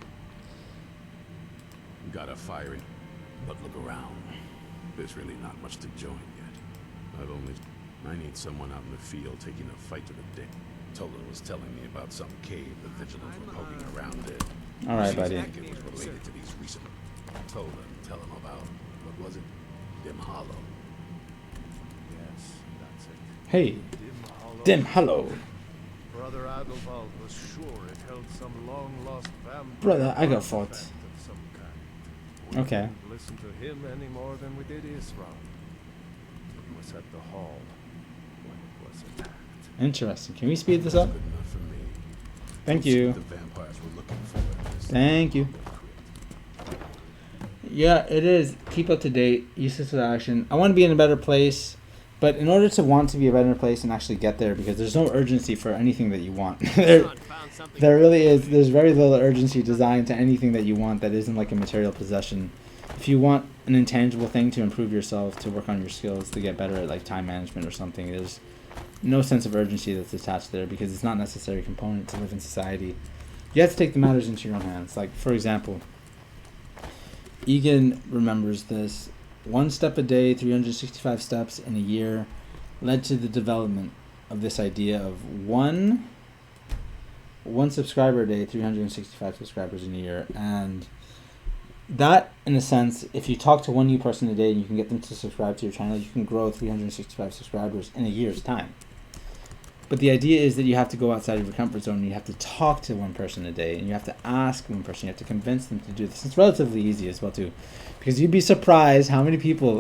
Got a fire, but look around. There's really not much to join yet. I need someone out in the field taking a fight to the dick. Tola was telling me about some cave the Vigilants were poking around in. Alright, buddy. It was related to these recent. Tola, tell him about, what was it? Dim Hollow. Yes, that's it. Hey, Dim Hollow. Brother Adalbald was sure it held some long-lost vampire. Brother Agafot. artifact of some kind. We Okay. didn't listen to him any more than we did Isran. It was at the hall when it was attacked. Interesting. Can we speed this up? Good enough for me. Thank Let's see you. what the vampires were looking for in this Thank you. Yeah, it is. Keep up to date. Useless with action. I want to be in a better place, but in order to want to be a better place and actually get there, because there's no urgency for anything that you want. There really is. There's very little urgency designed to anything that you want that isn't like a material possession. If you want an intangible thing to improve yourself, to work on your skills, to get better at like time management or something, there's no sense of urgency that's attached there because it's not a necessary component to live in society. You have to take the matters into your own hands. Like, for example, Egan remembers this. 1 step a day, 365 steps in a year led to the development of this idea of one subscriber a day, 365 subscribers in a year. And that, in a sense, if you talk to one new person a day and you can get them to subscribe to your channel, you can grow 365 subscribers in a year's time. But the idea is that you have to go outside of your comfort zone and you have to talk to one person a day and you have to ask one person, you have to convince them to do this. It's relatively easy as well too, because you'd be surprised how many people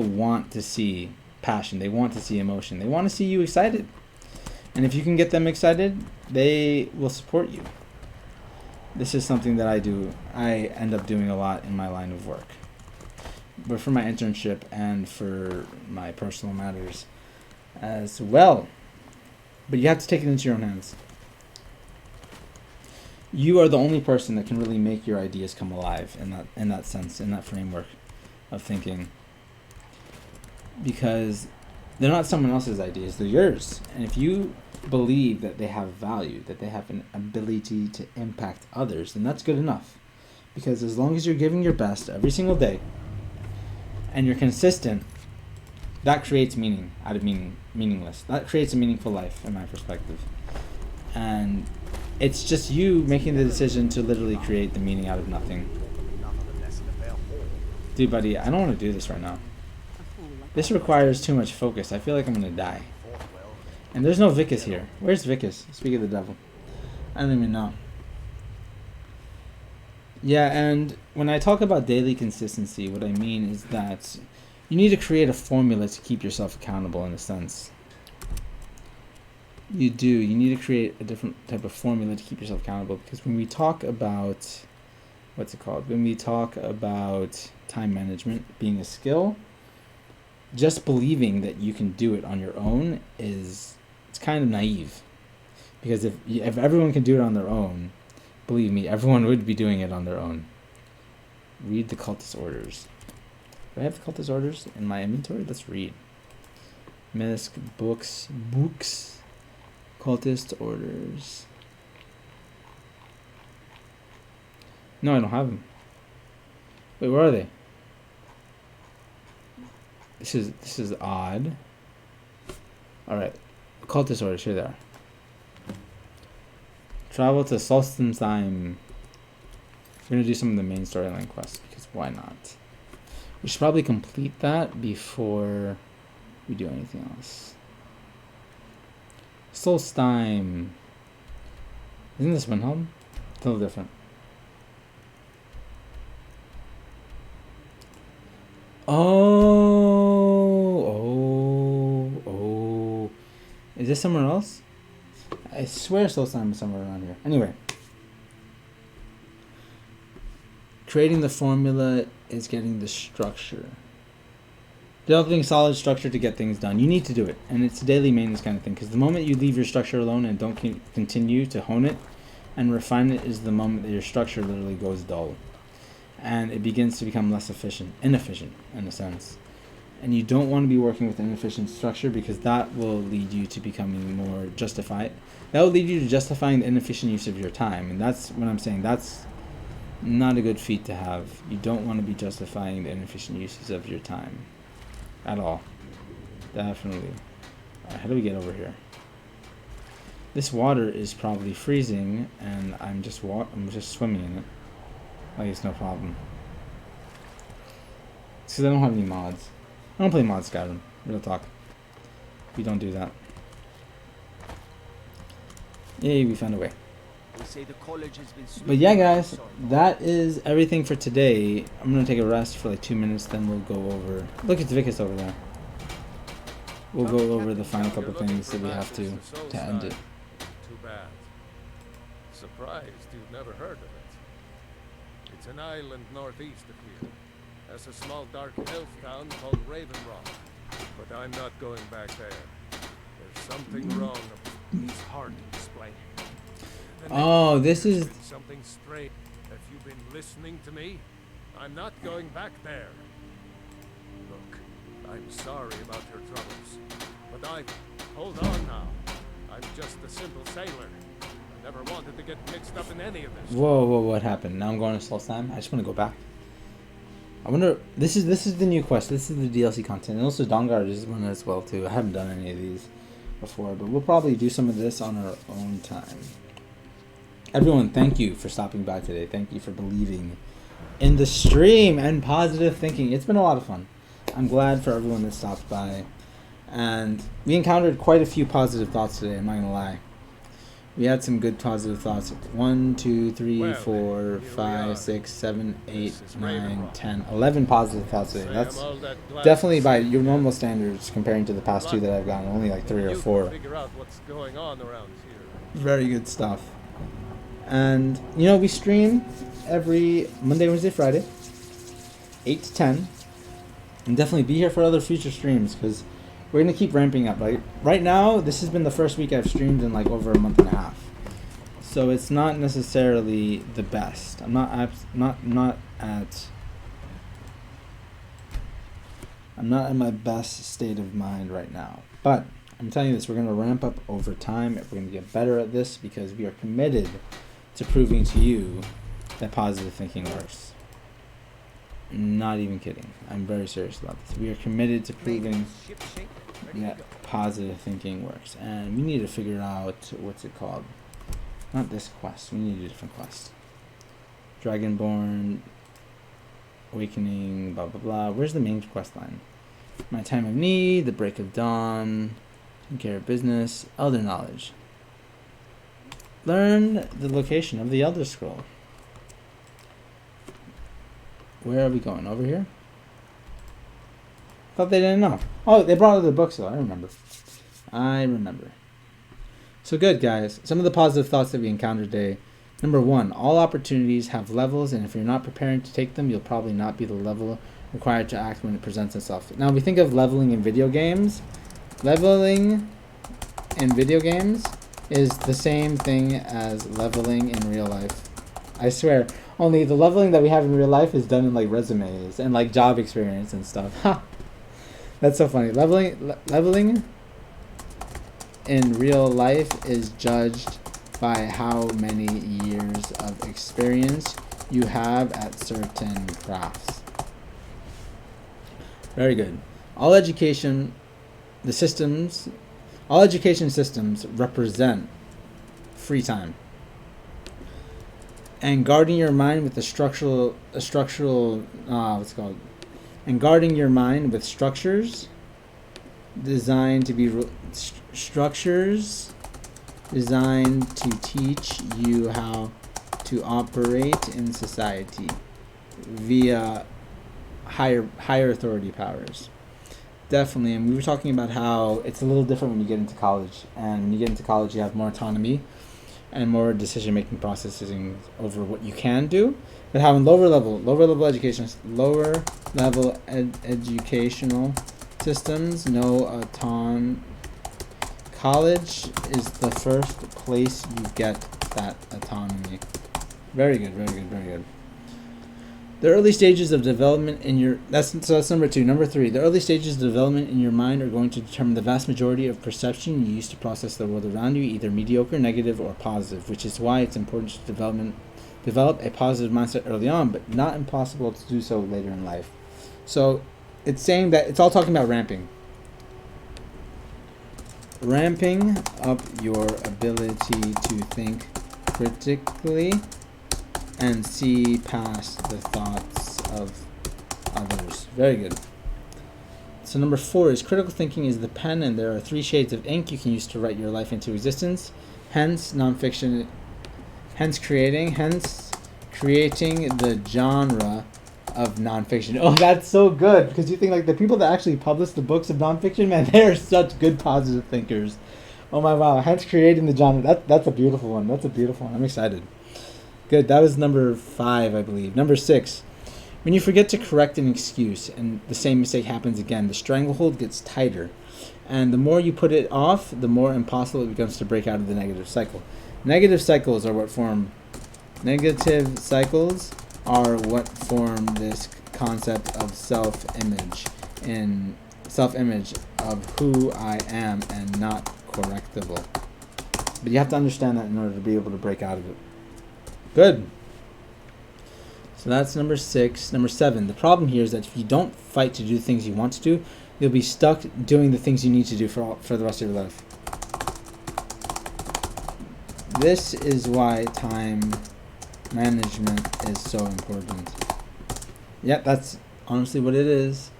want to see passion, they want to see emotion, they want to see you excited. And if you can get them excited, they will support you. This is something that I end up doing a lot in my line of work. But for my internship and for my personal matters, as well. But you have to take it into your own hands. You are the only person that can really make your ideas come alive in that sense, in that framework of thinking. Because they're not someone else's ideas, they're yours. And if you believe that they have value, that they have an ability to impact others, then that's good enough. Because as long as you're giving your best every single day and you're consistent, that creates meaning out of meaningless. That creates a meaningful life, in my perspective. And it's just you making the decision to literally create the meaning out of nothing. Dude, buddy, I don't want to do this right now. This requires too much focus. I feel like I'm going to die. And there's no Vicus here. Where's Vicus? Speak of the devil. I don't even know. Yeah, and when I talk about daily consistency, what I mean is that you need to create a formula to keep yourself accountable in a sense. You do. You need to create a different type of formula to keep yourself accountable. Because when we talk about, when we talk about time management being a skill, just believing that you can do it on your own it's kind of naive. Because if everyone can do it on their own, believe me, everyone would be doing it on their own. Read the cultist orders. Do I have the cultist orders in my inventory? Let's read. Misc, books, cultist orders. No, I don't have them. Wait, where are they? This is odd. Alright. Cultist orders, here they are. Travel to Solstheim. We're gonna do some of the main storyline quests, because why not? We should probably complete that before we do anything else. Solstheim. Isn't this Windhelm? It's a little different. Oh. Is this somewhere else? I swear Solstheim is somewhere around here. Anyway. Creating the formula is getting the structure. Developing solid structure to get things done. You need to do it. And it's a daily maintenance kind of thing. Because the moment you leave your structure alone and don't continue to hone it and refine it is the moment that your structure literally goes dull. And it begins to become less inefficient in a sense. And you don't want to be working with inefficient structure because that will lead you to becoming more justified. That will lead you to justifying the inefficient use of your time. And that's what I'm saying. That's not a good feat to have. You don't want to be justifying the inefficient uses of your time. At all. Definitely. Alright, how do we get over here? This water is probably freezing and I'm just swimming in it. Like it's no problem. It's because I don't have any mods. I don't play mod Skyrim. Real talk. We don't do that. Yay, we found a way. But yeah, guys, that is everything for today. I'm gonna take a rest for like 2 minutes, then we'll go over. Look, it's Vicus over there. We'll go over the final couple things that we have to end it. Too bad. Surprised you've never heard of it. It's an island northeast of here. Has a small dark elf town called Raven Rock. But I'm not going back there. There's something wrong. It's hard to explain. Oh, this is something strange. If you've been listening to me, I'm not going back there. Look, I'm sorry about your troubles, but hold on now. I'm just a simple sailor. I never wanted to get mixed up in any of this. Whoa, what happened? Now I'm going to Solstheim. I just want to go back. I wonder. This is the new quest. This is the DLC content, and also Dawnguard is one as well too. I haven't done any of these before, but we'll probably do some of this on our own time. Everyone, thank you for stopping by today. Thank you for believing in the stream and positive thinking. It's been a lot of fun. I'm glad for everyone that stopped by. And we encountered quite a few positive thoughts today, I'm not going to lie. We had some good positive thoughts. 1, 2, 3, 4, 5, 6, 7, 8, 9, 10, 11 positive thoughts today. That's definitely by your normal standards comparing to the past 2 that I've gotten. Only like 3 or 4. Very good stuff. And, you know, we stream every Monday, Wednesday, Friday, 8 to 10. And definitely be here for other future streams, because we're gonna keep ramping up. Like right now, this has been the first week I've streamed in like over a month and a half, so it's not necessarily the best. I'm not in my best state of mind right now, but I'm telling you this, we're going to ramp up over time. We're going to get better at this because we are committed to proving to you that positive thinking works. Not even kidding. I'm very serious about this. We are committed to proving that positive thinking works. And we need to figure out, what's it called? Not this quest. We need a different quest. Dragonborn, Awakening, blah, blah, blah. Where's the main quest line? My Time of Need, The Break of Dawn, Take Care of Business, Elder Knowledge. Learn the location of the Elder Scroll. Where are we going? Over here? Thought they didn't know. Oh, they brought other books though. I remember. So good, guys. Some of the positive thoughts that we encountered today. Number 1, all opportunities have levels, and if you're not preparing to take them, you'll probably not be the level required to act when it presents itself. Now, we think of leveling in video games. Leveling in video games is the same thing as leveling in real life. I swear. Only the leveling that we have in real life is done in like resumes and like job experience and stuff. Ha! That's so funny. Leveling in real life is judged by how many years of experience you have at certain crafts. Very good. All education systems represent free time. And guarding your mind with guarding your mind with structures designed to teach you how to operate in society via higher authority powers. Definitely, and we were talking about how it's a little different when you get into college. And when you get into college, you have more autonomy and more decision-making processing over what you can do. But how in lower level educational systems, college is the first place you get that autonomy. Very good. The early stages of development in your... That's number 2. Number 3, the early stages of development in your mind are going to determine the vast majority of perception you use to process the world around you, either mediocre, negative, or positive, which is why it's important to develop a positive mindset early on, but not impossible to do so later in life. So it's saying that it's all talking about ramping. Ramping up your ability to think critically and see past the thoughts of others. Very good. So number 4 is critical thinking is the pen, and there are 3 shades of ink you can use to write your life into existence. Hence creating the genre of nonfiction. Oh, that's so good, because you think like the people that actually publish the books of nonfiction, man, they are such good positive thinkers. Oh my wow, hence creating the genre. That's a beautiful one. I'm excited. Good. That was number 5, I believe. Number 6. When you forget to correct an excuse and the same mistake happens again, the stranglehold gets tighter. And the more you put it off, the more impossible it becomes to break out of the negative cycle. Negative cycles are what form this concept of self-image of who I am and not correctable. But you have to understand that in order to be able to break out of it. Good. So that's number 6. Number 7. The problem here is that if you don't fight to do the things you want to do, you'll be stuck doing the things you need to do for the rest of your life. This is why time management is so important. Yep, that's honestly what it is.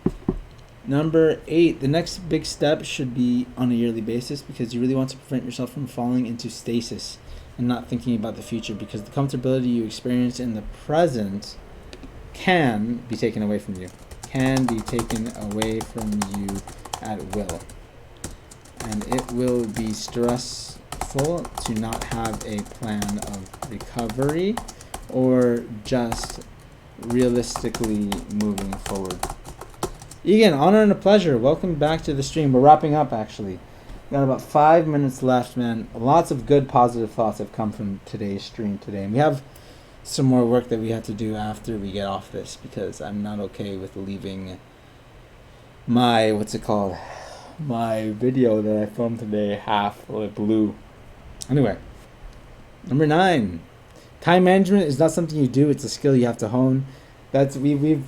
Number 8. The next big step should be on a yearly basis, because you really want to prevent yourself from falling into stasis and not thinking about the future, because the comfortability you experience in the present can be taken away from you. At will. And it will be stressful to not have a plan of recovery or just realistically moving forward. Egan, honor and a pleasure. Welcome back to the stream. We're wrapping up, actually. Got about 5 minutes left, man. Lots of good positive thoughts have come from today's stream today. And we have some more work that we have to do after we get off this, because I'm not okay with leaving my, my video that I filmed today half blue. Anyway, number 9. Time management is not something you do, it's a skill you have to hone. That's we've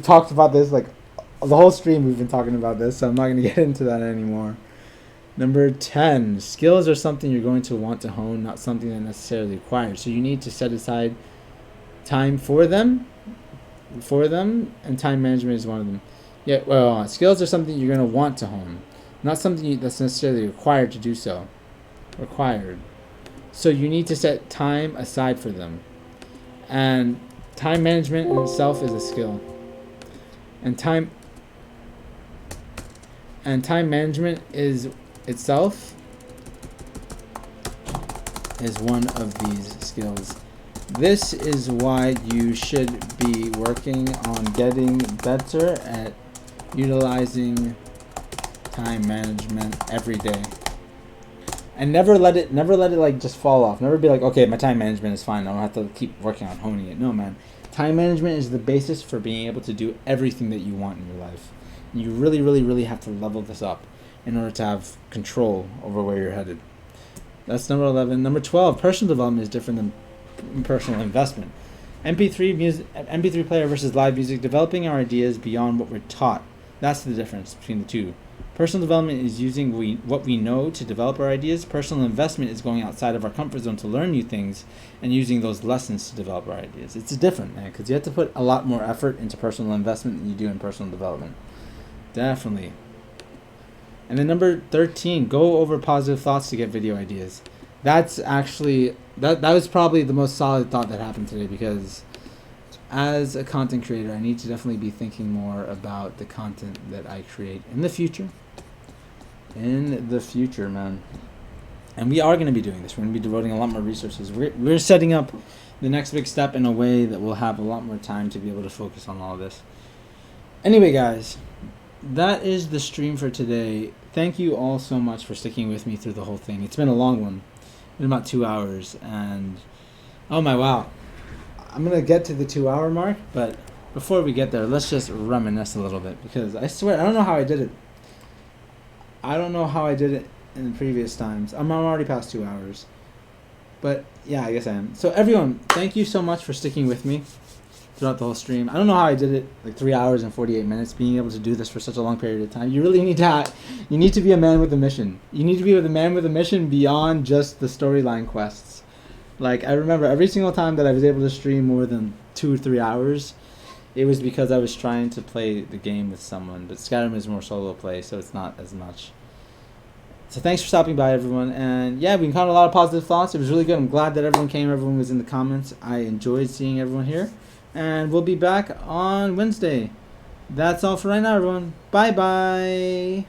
talked about this, like the whole stream we've been talking about this, so I'm not going to get into that anymore. Number 10, skills are something you're going to want to hone, not something that necessarily required. So you need to set aside time for them, and time management is one of them. Yeah, well, skills are something you're going to want to hone, not something that's necessarily required to do so. Required. So you need to set time aside for them. And time management in itself is a skill. And time management is itself is one of these skills. This is why you should be working on getting better at utilizing time management every day. And never let it like just fall off. Never be like, okay, my time management is fine, I don't have to keep working on honing it. No, man. Time management is the basis for being able to do everything that you want in your life. And you really, really, really have to level this up in order to have control over where you're headed. That's number 11. Number 12, personal development is different than personal investment. MP3 player versus live music, developing our ideas beyond what we're taught. That's the difference between the two. Personal development is using what we know to develop our ideas. Personal investment is going outside of our comfort zone to learn new things and using those lessons to develop our ideas. It's different, man, because you have to put a lot more effort into personal investment than you do in personal development. Definitely. And then number 13, go over positive thoughts to get video ideas. That's actually, that was probably the most solid thought that happened today, because as a content creator, I need to definitely be thinking more about the content that I create in the future. In the future, man. And we are going to be doing this. We're going to be devoting a lot more resources. We're setting up the next big step in a way that we'll have a lot more time to be able to focus on all of this. Anyway, guys, that is the stream for today. Thank you all so much for sticking with me through the whole thing. It's been a long one. It's been about 2 hours. And, oh my, wow. I'm going to get to the 2 hour mark, but before we get there, let's just reminisce a little bit, because I swear, I don't know how I did it. I don't know how I did it in the previous times. I'm already past 2 hours. But, yeah, I guess I am. So, everyone, thank you so much for sticking with me throughout the whole stream. I don't know how I did it, like 3 hours and 48 minutes, being able to do this for such a long period of time. You really need to be a man with a mission. You need to be a man with a mission beyond just the storyline quests. Like, I remember every single time that I was able to stream more than 2 or 3 hours, it was because I was trying to play the game with someone. But Skyrim is more solo play, so it's not as much. So thanks for stopping by, everyone. And yeah, we encountered a lot of positive thoughts. It was really good. I'm glad that everyone came. Everyone was in the comments. I enjoyed seeing everyone here. And we'll be back on Wednesday. That's all for right now, everyone. Bye-bye.